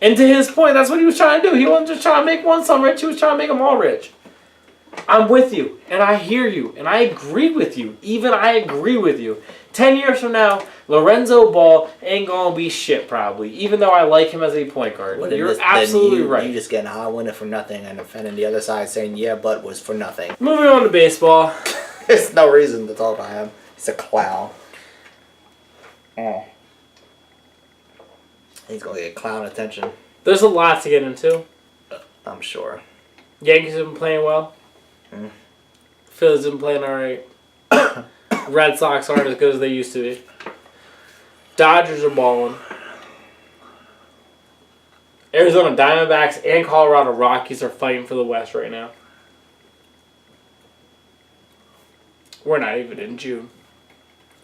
And to his point, that's what he was trying to do. He wasn't just trying to make one son rich, he was trying to make them all rich. I'm with you, and I hear you, and I agree with you. Even I agree with you. 10 years from now, Lorenzo Ball ain't going to be shit, probably, even though I like him as a point guard. Well, you're absolutely right. You just getting I win it for nothing and defending the other side saying, yeah, but was for nothing. Moving on to baseball. There's no reason to talk about him. He's a clown. He's going to get clown attention. There's a lot to get into. I'm sure. Yankees have been playing well. Phillies have been playing all right. Red Sox aren't as good as they used to be. Dodgers are balling. Arizona Diamondbacks and Colorado Rockies are fighting for the West right now. We're not even in June.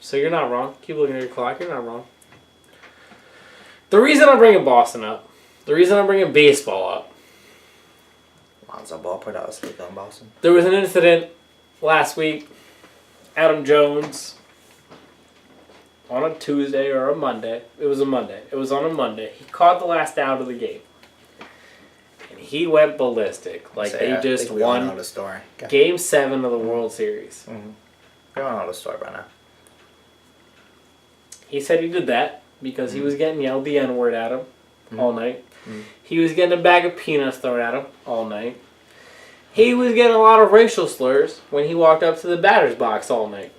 So you're not wrong. Keep looking at your clock. You're not wrong. The reason I'm bringing Boston up, the reason I'm bringing baseball up, Lonzo Ball put out a sleep on Boston. There was an incident last week. Adam Jones, on a Tuesday or a Monday. It was a Monday. It was on a Monday. He caught the last out of the game. And he went ballistic. Like, they just won the story. Okay. Game 7 of the World Series. We don't know the story by now. He said he did that because he was getting yelled the N-word at him all night. He was getting a bag of peanuts thrown at him all night. He was getting a lot of racial slurs when he walked up to the batter's box all night.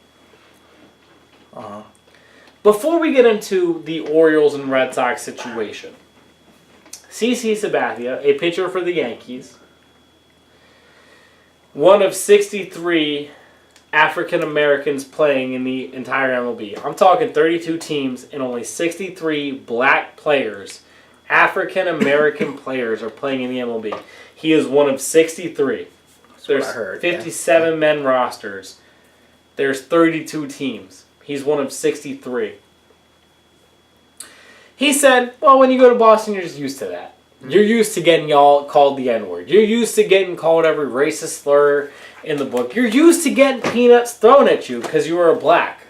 Before we get into the Orioles and Red Sox situation, CC Sabathia, a pitcher for the Yankees, one of 63 African Americans playing in the entire MLB. I'm talking 32 teams and only 63 black players, African American players, are playing in the MLB. He is one of 63. There's 57 men rosters. There's 32 teams. He's one of 63. He said, well, when you go to Boston, you're just used to that. You're used to getting y'all called the N-word. You're used to getting called every racist slur in the book. You're used to getting peanuts thrown at you because you were a black.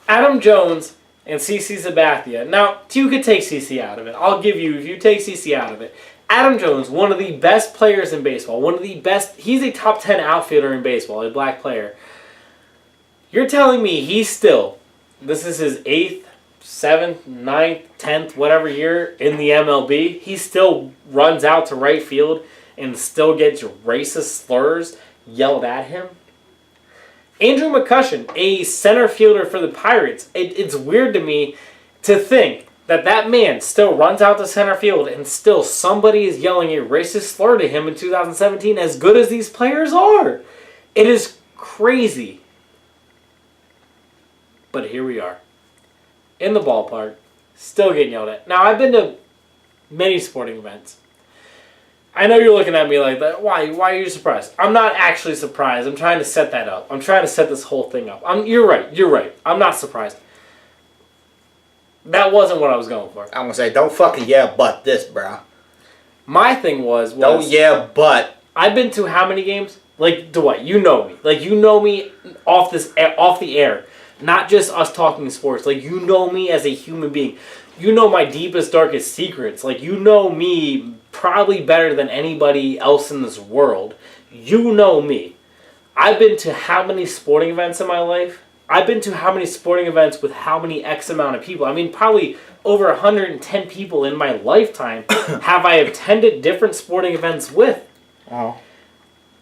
Adam Jones and CC Sabathia. Now, you could take CC out of it. I'll give you, if you take CC out of it. Adam Jones, one of the best players in baseball. One of the best. He's a top 10 outfielder in baseball, a black player. You're telling me he's still, this is his 8th, 7th, 9th, 10th, whatever year in the MLB. He still runs out to right field and still gets racist slurs yelled at him. Andrew McCutchen, a center fielder for the Pirates. It's weird to me to think that man still runs out to center field and still somebody is yelling a racist slur to him in 2017 as good as these players are. It is crazy. But here we are. In the ballpark. Still getting yelled at. Now, I've been to many sporting events. I know you're looking at me like that. Why are you surprised? I'm not actually surprised. I'm trying to set that up. I'm trying to set this whole thing up. You're right. I'm not surprised. That wasn't what I was going for. I'm going to say, don't fucking but this, bro. My thing was... Don't but. I've been to how many games? Like, Dwight, you know me. Like, you know me off the air. Not just us talking sports. Like, you know me as a human being. You know my deepest, darkest secrets. Like, you know me probably better than anybody else in this world. You know me. I've been to how many sporting events in my life? I've been to how many sporting events with how many X amount of people? I mean, probably over 110 people in my lifetime have I attended different sporting events with. Oh.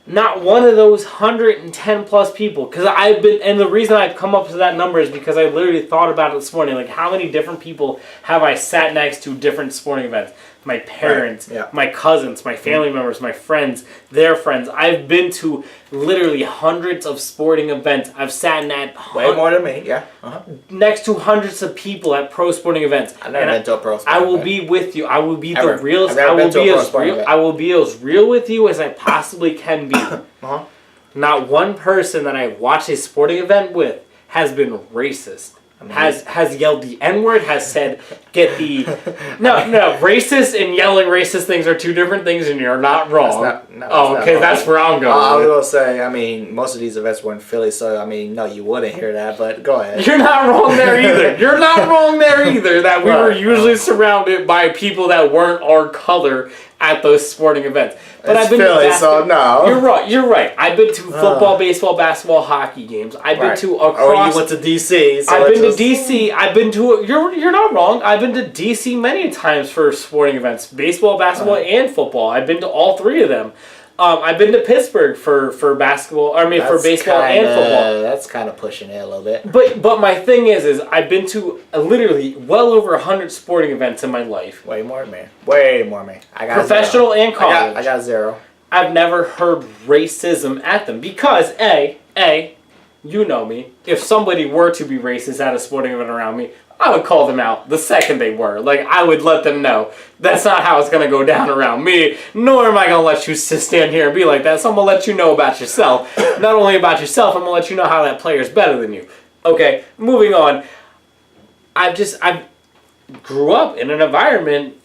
Not one of those 110 plus people. Because and the reason I've come up to that number is because I literally thought about it this morning. Like, how many different people have I sat next to different sporting events? My parents, my cousins, my family members, my friends, their friends. I've been to literally hundreds of sporting events. I've sat way more than me, yeah. Next to hundreds of people at pro sporting events. I've never been to a pro sporting event. I will be with you. I will be the realest. I will be as real with you as I possibly can be. Not one person that I watched a sporting event with has been racist. Has yelled the N-word, has said, No, racist and yelling racist things are two different things, and you're not wrong. That's where I'm going. I was going to say, I mean, most of these events were in Philly, so, I mean, no, you wouldn't hear that, but go ahead. You're not wrong there either. That we were usually surrounded by people that weren't our color at those sporting events. But I've been Philly, so no. You're right. I've been to football, baseball, basketball, hockey games. I've been to across. Oh, you went to DC. So I've been to DC. I've been to. You're not wrong. I've been to DC many times for sporting events, baseball, basketball, and football. I've been to all three of them. I've been to Pittsburgh for basketball. For baseball and football. That's kind of pushing it a little bit. But my thing is I've been to literally well over 100 sporting events in my life. Way more than me. I got professional 0. and college. I got 0. I've never heard racism at them because you know me. If somebody were to be racist at a sporting event around me, I would call them out the second they were. Like, I would let them know. That's not how it's going to go down around me, nor am I going to let you stand here and be like that. So I'm going to let you know about yourself. Not only about yourself, I'm going to let you know how that player's better than you. Okay, moving on. I grew up in an environment,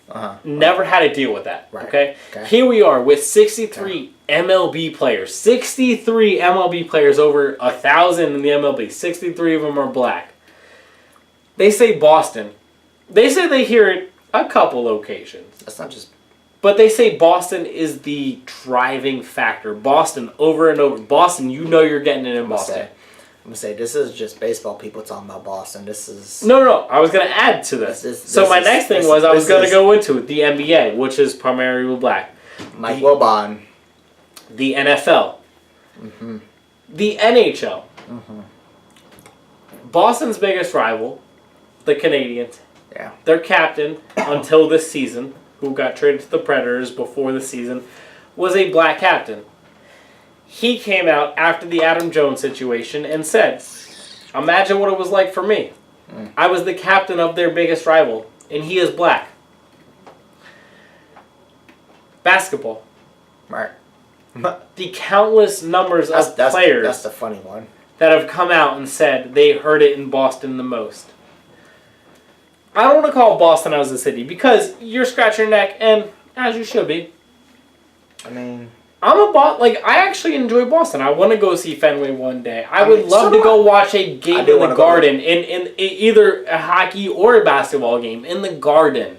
never had to deal with that. Right. Okay? Here we are with 63 MLB players. 63 MLB players, over 1,000 in the MLB. 63 of them are black. They say Boston. They say they hear it a couple locations. That's not just... But they say Boston is the driving factor. Boston, over and over. Boston, you know you're getting it in Boston. I'm going to say, this is just baseball people talking about Boston. This is... No. I was going to add to this. My next thing was I was going to go into it. The NBA, which is primarily black. Mike Wilbon. The NFL. Mm-hmm. The NHL. Mm-hmm. Boston's biggest rival, the Canadians. Yeah. Their captain, until this season, who got traded to the Predators before the season, was a black captain. He came out after the Adam Jones situation and said, imagine what it was like for me. I was the captain of their biggest rival, and he is black. Basketball. Right. The countless numbers of players that's the funny one. that have come out and said they heard it in Boston the most. I don't want to call Boston as a city because you're scratching your neck, and as you should be. I mean, I actually enjoy Boston. I want to go see Fenway one day. I would love to go watch a game in the Garden, in either a hockey or a basketball game in the Garden.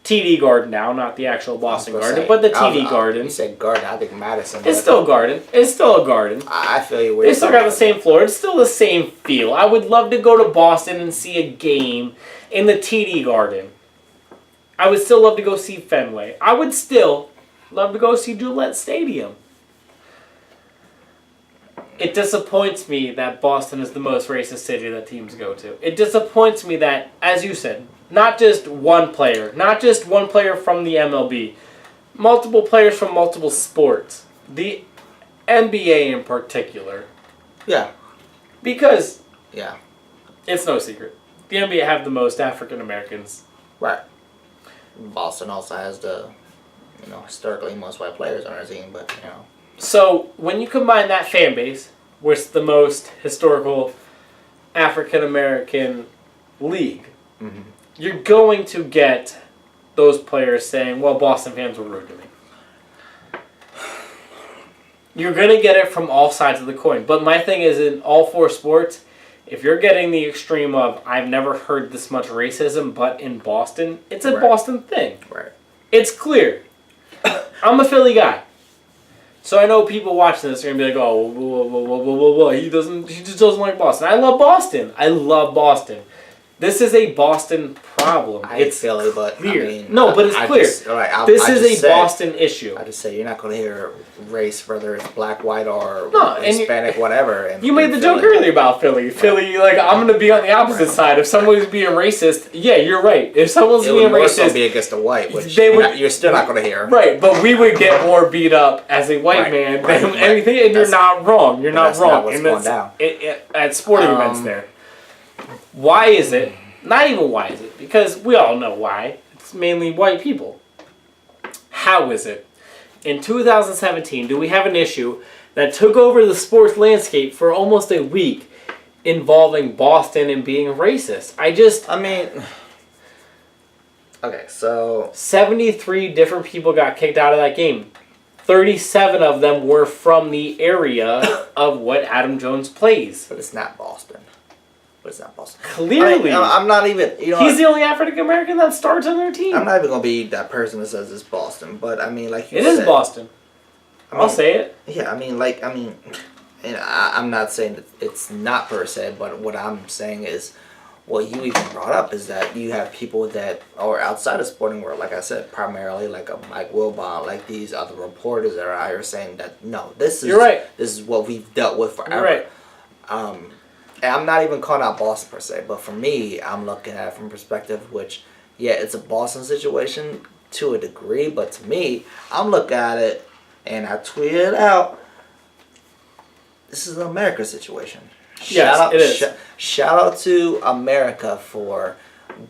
TD Garden now, not the actual Boston Garden, but the TD Garden. You said Garden, I think Madison. It's still Garden. It's still a Garden. I feel you. They still got the same floor. It's still the same feel. I would love to go to Boston and see a game in the TD Garden. I would still love to go see Fenway. I would still love to go see Gillette Stadium. It disappoints me that Boston is the most racist city that teams go to. It disappoints me that, as you said, Not just one player. Not just one player from the MLB. Multiple players from multiple sports. The NBA in particular. Yeah. Because yeah, it's no secret. The NBA have the most African Americans. Right. Boston also has the, historically most white players on their team, but, So, when you combine that fan base with the most historical African American league, mm-hmm. you're going to get those players saying, well, Boston fans were rude to me. You're going to get it from all sides of the coin. But my thing is, in all four sports, if you're getting the extreme of, I've never heard this much racism, but in Boston, it's a Boston thing. Right. It's clear. I'm a Philly guy. So I know people watching this are going to be like, oh, he just doesn't like Boston. I love Boston. I love Boston. This is a Boston problem. It's Philly, but clear. But it's clear. This is a Boston issue. I just say you're not going to hear race, whether it's black, white, or no, Hispanic, whatever. You made the joke earlier about Philly. Philly, I'm going to be on the opposite side. If someone's being racist, yeah, you're right. If someone's being racist, it would be against the white, which you're still not going to hear. Right, but we would get more beat up as a white man than anything, and you're not wrong. You're not wrong. Not what's going down. At sporting events there. Why is it? Not even why is it, because we all know why. It's mainly white people. How is it? In 2017, do we have an issue that took over the sports landscape for almost a week involving Boston and being racist? Okay, so 73 different people got kicked out of that game. 37 of them were from the area of what Adam Jones plays. But it's not Boston. It's not Boston. Clearly. I'm not even... He's the only African American that starts on their team. I'm not even going to be that person that says it's Boston, but like you said... It is Boston. I'll say it. Yeah, and I'm not saying that it's not per se, but what I'm saying is, what you even brought up is that you have people that are outside of sporting world, like I said, primarily like a Mike Wilbon, like these other reporters that are out here saying that, no, this is... You're right. This is what we've dealt with forever. You're right. And I'm not even calling out Boston per se, but for me, I'm looking at it from a perspective which, yeah, it's a Boston situation to a degree, but to me, I'm looking at it, and I tweeted it out, this is an America situation. Yes, it is. Shout out to America for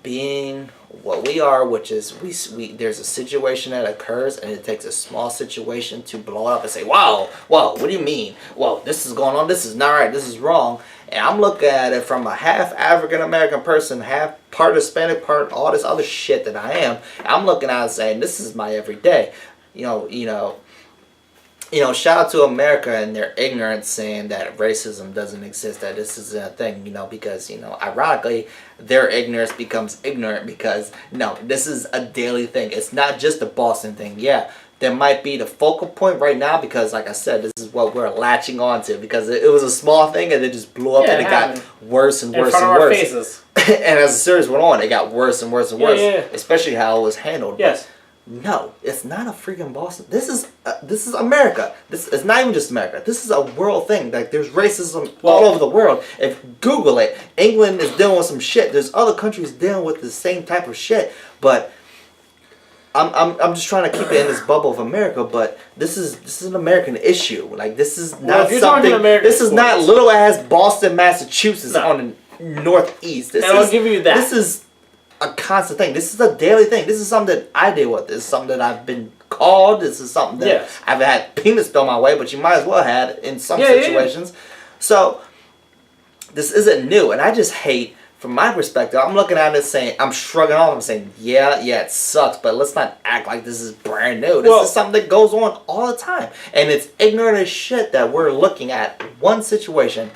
being what we are, which is we there's a situation that occurs, and it takes a small situation to blow up and say, wow, what do you mean? Well, this is going on, this is not right, this is wrong. And I'm looking at it from a half African American person, half part Hispanic, part all this other shit that I am. I'm looking at it saying, this is my everyday. Shout out to America and their ignorance saying that racism doesn't exist, that this is a thing, because, ironically, their ignorance becomes ignorant because, no, this is a daily thing. It's not just a Boston thing. Yeah, there might be the focal point right now because, like I said, this is what we're latching on to because it was a small thing and it just blew up and it got worse and worse and worse. In front of our faces. And as the series went on, it got worse and worse and worse, especially how it was handled. Yes. No, it's not a freaking Boston. This is America. This is not even just America. This is a world thing. Like there's racism all over the world. If Google it, England is dealing with some shit. There's other countries dealing with the same type of shit. But I'm just trying to keep it in this bubble of America. But this is an American issue. Like this is not something. This is not little ass Boston, Massachusetts on the northeast. I'll give you that. This is a constant thing. This is a daily thing. This is something that I deal with. This is something that I've been called. This is something that I've had penis thrown my way, but you might as well have in some situations. Yeah. So this isn't new, and I just hate, from my perspective, I'm looking at it saying, I'm shrugging off. I'm saying, yeah, it sucks, but let's not act like this is brand new. This is something that goes on all the time, and it's ignorant as shit that we're looking at one situation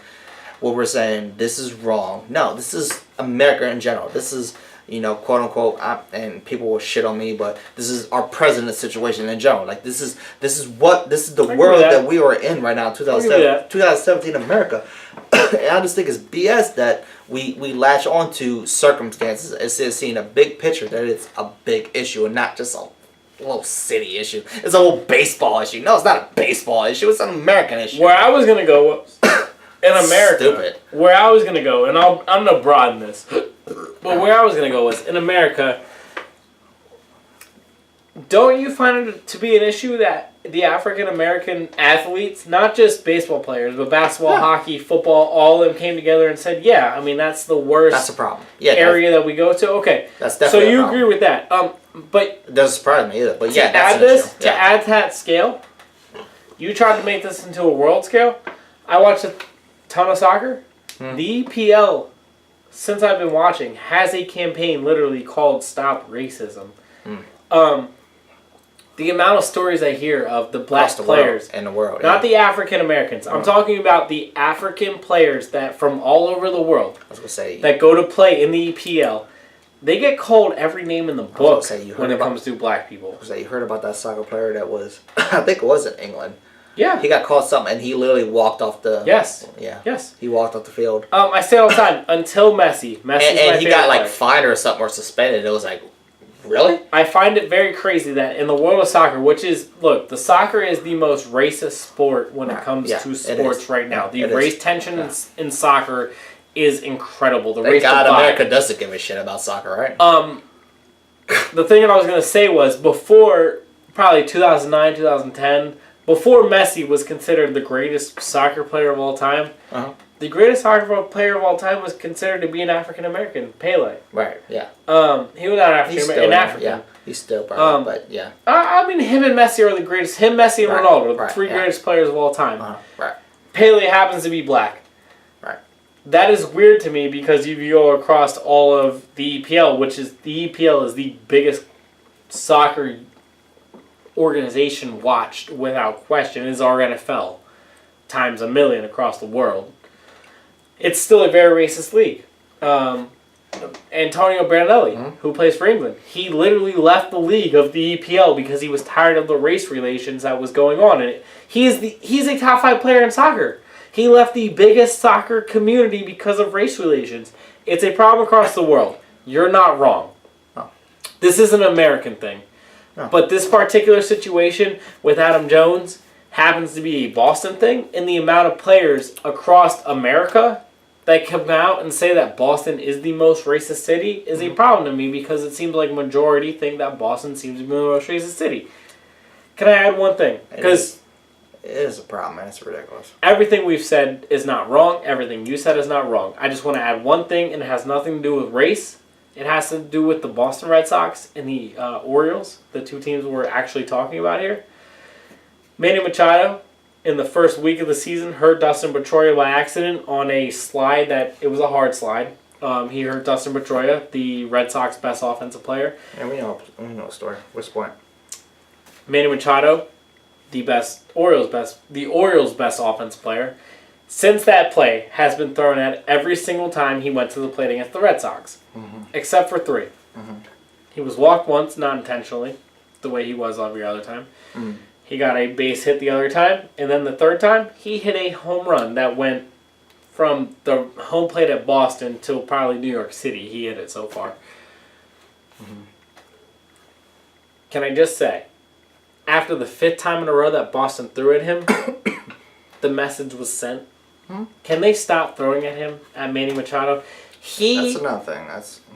where we're saying this is wrong. No, this is America in general. This is, quote unquote, and people will shit on me, but this is our president's situation in general. Like this is the world that we are in right now, 2017 America. And I just think it's BS that we latch on to circumstances instead of seeing a big picture, that it's a big issue and not just a little city issue. It's a little baseball issue. No, it's not a baseball issue. It's an American issue. Where I was gonna go in America, stupid. Where I was gonna go, and I'm gonna broaden this. But where I was going to go was, in America, don't you find it to be an issue that the African-American athletes, not just baseball players, but basketball, hockey, football, all of them came together and said, yeah, I mean, that's the worst that's a problem. Yeah, area that we go to? Okay. That's definitely so you agree with that. But it doesn't surprise me either. But yeah, to add to that scale, you tried to make this into a world scale. I watched a ton of soccer. The EPL, since I've been watching, has a campaign literally called Stop Racism. The amount of stories I hear of the black players in the world, not the African Americans. I'm talking about the African players that from all over the world that go to play in the EPL. They get called every name in the book when it comes to black people. You heard about that soccer player that was, I think it was in England. Yeah. He got called something and he literally walked off the... Yes. Yeah. Yes. He walked off the field. I say all the time, until Messi. And he got like fined or something or suspended. It was like, really? I find it very crazy that in the world of soccer, which is, look, the soccer is the most racist sport when it comes to sports right now. The race tension in soccer is incredible. Thank God America doesn't give a shit about soccer, right? The thing that I was going to say was before probably 2009, 2010, before Messi was considered the greatest soccer player of all time, the greatest soccer player of all time was considered to be an African American, Pele. Right. Yeah. He was not an African. Yeah. He's still probably, but yeah. I mean, him and Messi are the greatest. Him, Messi, and Ronaldo are the three greatest players of all time. Right. Pele happens to be black. Right. That is weird to me because you go across all of the EPL, which is the EPL is the biggest soccer organization watched without question. Is our NFL times 1,000,000 across the world. It's still a very racist league. Antonio Brandelli, who plays for England, he literally left the league of the EPL because he was tired of the race relations that was going on in it. He's a top 5 player in soccer. He left the biggest soccer community because of race relations. It's a problem across the world. You're not wrong. Oh. This is an American thing. Oh. But this particular situation with Adam Jones happens to be a Boston thing, and the amount of players across America that come out and say that Boston is the most racist city is a problem to me because it seems like majority think that Boston seems to be the most racist city. Can I add one thing? Because it is a problem, man. It's ridiculous. Everything we've said is not wrong. Everything you said is not wrong. I just want to add one thing, and it has nothing to do with race. It has to do with the Boston Red Sox and the Orioles, the two teams we're actually talking about here. Manny Machado, in the first week of the season, hurt Dustin Pedroia by accident on a slide that, it was a hard slide. He hurt Dustin Pedroia, the Red Sox best offensive player. And we know the story. What's the point? Manny Machado, the Orioles best offensive player, since that play has been thrown at every single time he went to the plate against the Red Sox, except for 3. He was walked once, not intentionally, the way he was every other time. He got a base hit the other time, and then the third time, he hit a home run that went from the home plate at Boston to probably New York City. He hit it so far. Can I just say, after the 5th time in a row that Boston threw at him, the message was sent. Can they stop throwing at him, at Manny Machado? That's another thing.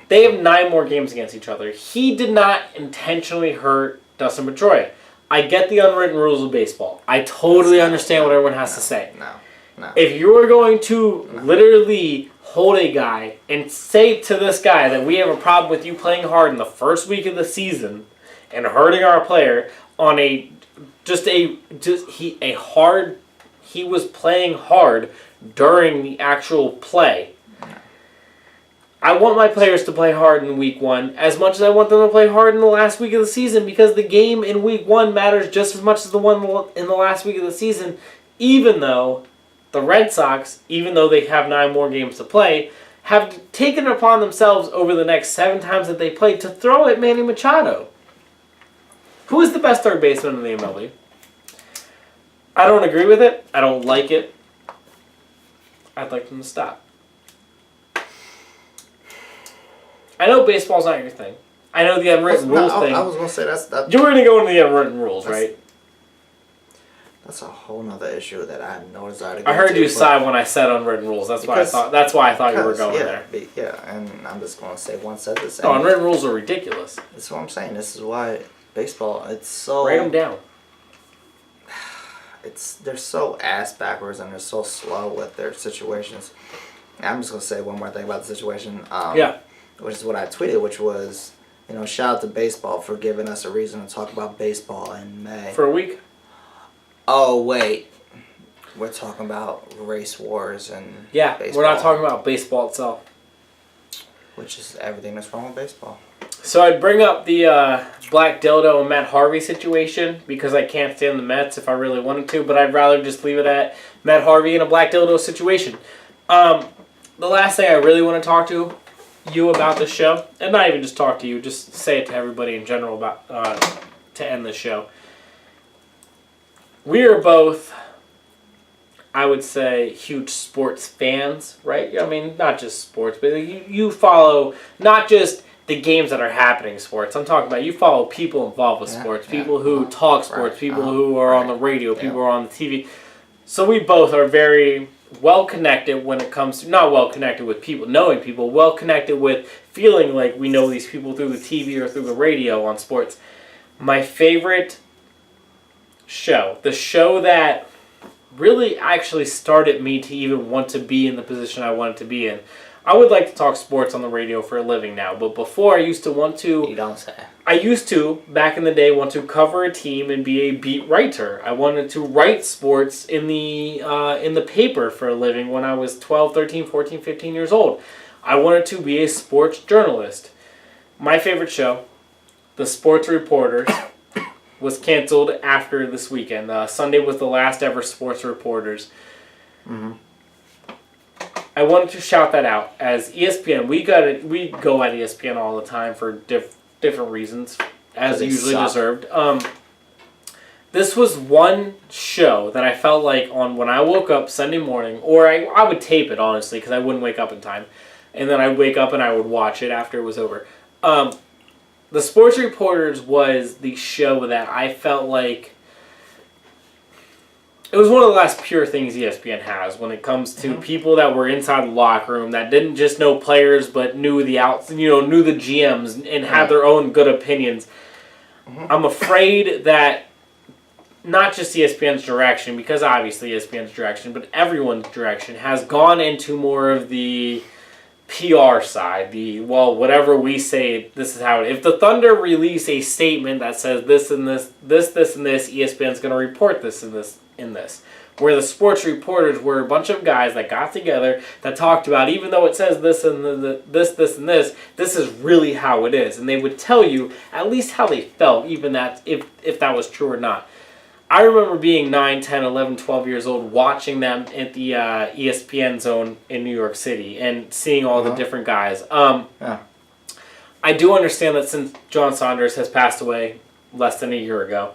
They have 9 more games against each other. He did not intentionally hurt Dustin Pedroia. I get the unwritten rules of baseball. I totally understand what everyone has to say. No. If you are going to literally hold a guy and say to this guy that we have a problem with you playing hard in the first week of the season and hurting our player on he was playing hard during the actual play. I want my players to play hard in week 1 as much as I want them to play hard in the last week of the season because the game in week 1 matters just as much as the one in the last week of the season, even though the Red Sox, even though they have 9 more games to play, have taken it upon themselves over the next 7 times that they play to throw at Manny Machado. Who is the best third baseman in the MLB? I don't agree with it. I don't like it. I'd like them to stop. I know baseball's not your thing. I know the unwritten rules thing. I was going to say that's... You're going to go into the unwritten rules, right? That's a whole nother issue that I have no desire to get I heard into, you sigh when I said unwritten rules. That's why I thought you were going there. And I'm just going to say one said the same. No, unwritten rules are ridiculous. That's what I'm saying. This is why baseball, it's so... Write them down. They're so ass backwards and they're so slow with their situations. I'm just going to say one more thing about the situation. Which is what I tweeted, which was, shout out to baseball for giving us a reason to talk about baseball in May. For a week? Oh, wait. We're talking about race wars and baseball. We're not talking about baseball itself. Which is everything that's wrong with baseball. So I'd bring up the Black Dildo and Matt Harvey situation because I can't stand the Mets if I really wanted to, but I'd rather just leave it at Matt Harvey and a Black Dildo situation. The last thing I really want to talk to you about this show, and not even just talk to you, just say it to everybody in general about to end the show. We are both, I would say, huge sports fans, right? I mean, not just sports, but you follow not just the games that are happening in sports. I'm talking about you follow people involved with sports, people who talk sports, people who are on the radio, people who are on the TV. So we both are very well connected when it comes to, not well connected with people, knowing people, well connected with feeling like we know these people through the TV or through the radio on sports. My favorite show, the show that really actually started me to even want to be in the position I wanted to be in. I would like to talk sports on the radio for a living now, but before I used to want to... You don't say. I used to, back in the day, want to cover a team and be a beat writer. I wanted to write sports in the paper for a living when I was 12, 13, 14, 15 years old. I wanted to be a sports journalist. My favorite show, The Sports Reporters, was canceled after this weekend. Sunday was the last ever Sports Reporters. Mm-hmm. I wanted to shout that out as ESPN. We go at ESPN all the time for different reasons, as usually deserved. This was one show that I felt like on when I woke up Sunday morning, or I would tape it honestly because I wouldn't wake up in time, and then I'd wake up and I would watch it after it was over. The Sports Reporters was the show that I felt like it was one of the last pure things ESPN has when it comes to people that were inside the locker room that didn't just know players but knew the knew the GMs and had their own good opinions. I'm afraid that not just ESPN's direction, because obviously ESPN's direction, but everyone's direction has gone into more of the PR side, whatever we say, this is how it is. If the Thunder release a statement that says this and this, and this, ESPN's going to report this and this, in this. Where the Sports Reporters were a bunch of guys that got together that talked about, even though it says this and this and this is really how it is. And they would tell you at least how they felt, even that if that was true or not. I remember being 9, 10, 11, 12 years old watching them at the ESPN zone in New York City and seeing all the different guys. I do understand that since John Saunders has passed away less than a year ago,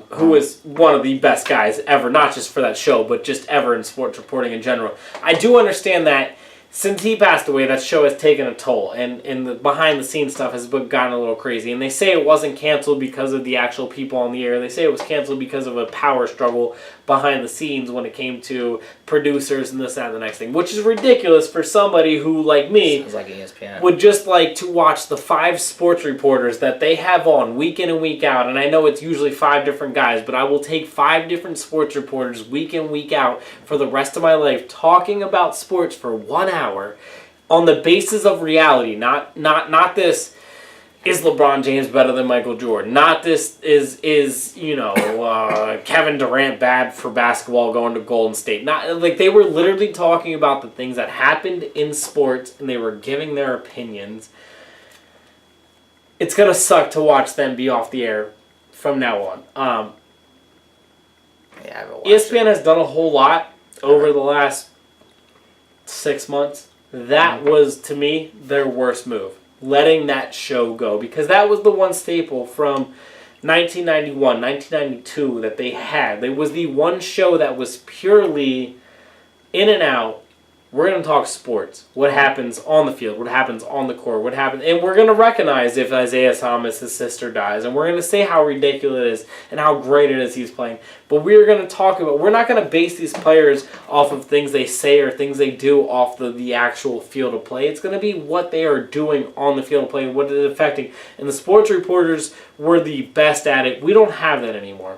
who is one of the best guys ever, not just for that show, but just ever in sports reporting in general. I do understand that since he passed away, that show has taken a toll, and the behind-the-scenes stuff has gotten a little crazy. And they say it wasn't canceled because of the actual people on the air. They say it was canceled because of a power struggle behind the scenes when it came to producers and this, that, and the next thing, which is ridiculous for somebody who, like me, sounds like ESPN, would just like to watch the 5 sports reporters that they have on week in and week out. And I know it's usually 5 different guys, but I will take 5 different sports reporters week in, week out for the rest of my life talking about sports for 1 hour on the basis of reality, not this, is LeBron James better than Michael Jordan? Not this is Kevin Durant bad for basketball going to Golden State? Not like they were literally talking about the things that happened in sports and they were giving their opinions. It's gonna suck to watch them be off the air from now on. ESPN has done a whole lot over the last 6 months. That was, to me, their worst move. Letting that show go. Because that was the one staple from 1991, 1992 that they had. It was the one show that was purely in and out, We're going to talk sports. What happens on the field? What happens on the court? What happens? And we're going to recognize if Isaiah Thomas' sister dies. And we're going to say how ridiculous it is and how great it is he's playing. But we're going to talk about... We're not going to base these players off of things they say or things they do off the actual field of play. It's going to be what they are doing on the field of play and what it is affecting. And the sports reporters were the best at it. We don't have that anymore.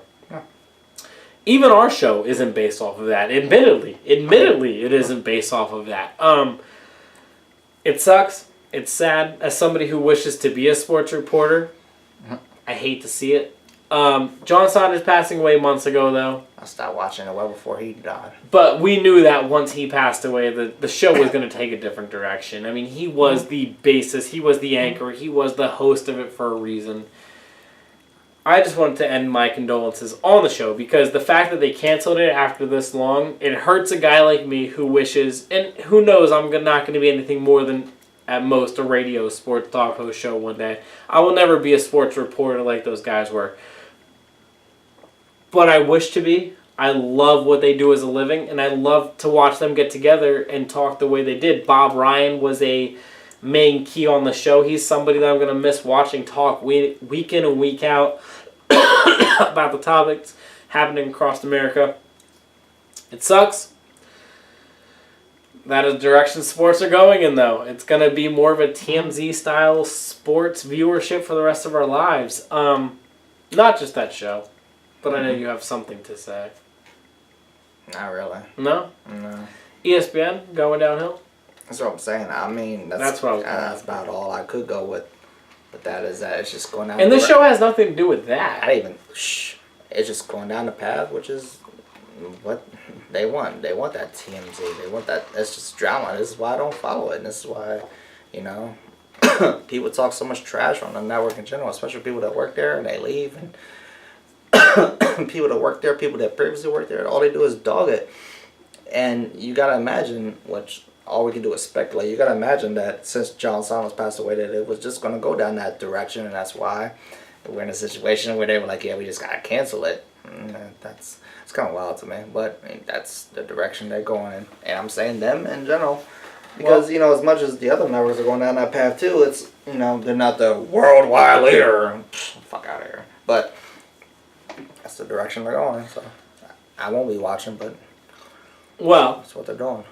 Even our show isn't based off of that. Admittedly, it isn't based off of that. It sucks. It's sad. As somebody who wishes to be a sports reporter, I hate to see it. John Saunders passing away months ago, though. I stopped watching it well before he died. But we knew that once he passed away, the show was going to take a different direction. I mean, he was the basis. He was the anchor. He was the host of it for a reason. I just wanted to end my condolences on the show because the fact that they canceled it after this long, it hurts a guy like me who wishes, and who knows, I'm not going to be anything more than, at most, a radio sports talk host show one day. I will never be a sports reporter like those guys were. But I wish to be. I love what they do as a living, and I love to watch them get together and talk the way they did. Bob Ryan was a main key on the show. He's somebody that I'm going to miss watching talk week in and week out about the topics happening across America. It sucks. That is the direction sports are going in, though. It's going to be more of a TMZ-style sports viewership for the rest of our lives. Not just that show, but I know you have something to say. Not really. No? No. ESPN going downhill? That's what I'm saying. I mean, that's about all I could go with. But that is that it's just going down. And this show has nothing to do with that. It's just going down the path, which is what they want. They want that TMZ. They want that. It's just drama. This is why I don't follow it. And this is why, people talk so much trash on the network in general, especially people that work there and they leave, and people that work there, people that previously worked there, all they do is dog it. And you gotta imagine all we can do is speculate. You gotta imagine that since John Saunders passed away, that it was just gonna go down that direction, and that's why we're in a situation where they were like, "Yeah, we just gotta cancel it." And it's kind of wild to me, but I mean, that's the direction they're going in, and I'm saying them in general, because as much as the other networks are going down that path too, it's they're not the worldwide leader. Fuck out of here, but that's the direction they're going. So I won't be watching, but that's what they're doing.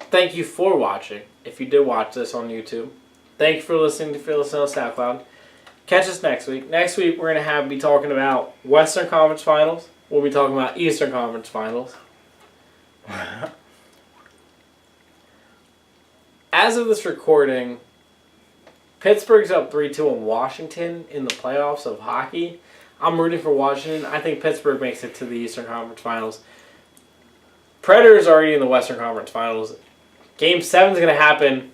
Thank you for watching. If you did watch this on YouTube, thank you for listening to Fearless on SoundCloud. Catch us next week. Next week we're going to be talking about Western Conference Finals. We'll be talking about Eastern Conference Finals. As of this recording, Pittsburgh's up 3-2 on Washington in the playoffs of hockey. I'm rooting for Washington. I think Pittsburgh makes it to the Eastern Conference Finals. Predators already in the Western Conference Finals. Game 7 is going to happen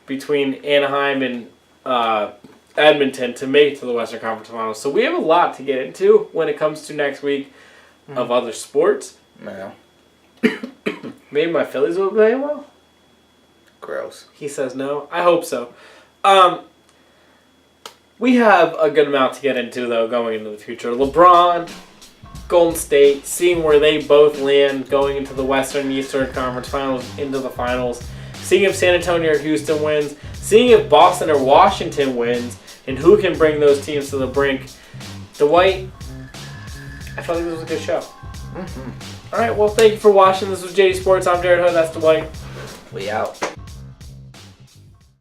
between Anaheim and Edmonton to make it to the Western Conference Finals. So we have a lot to get into when it comes to next week of other sports. No. Maybe my Phillies will play well. Gross. He says no. I hope so. We have a good amount to get into, though, going into the future. LeBron, Golden State, seeing where they both land going into the Western and Eastern Conference Finals, into the finals, seeing if San Antonio or Houston wins, seeing if Boston or Washington wins, and who can bring those teams to the brink. Dwight, I felt like this was a good show. Mm-hmm. All right, well, thank you for watching. This was JD Sports. I'm Jared Hood. That's Dwight. We out.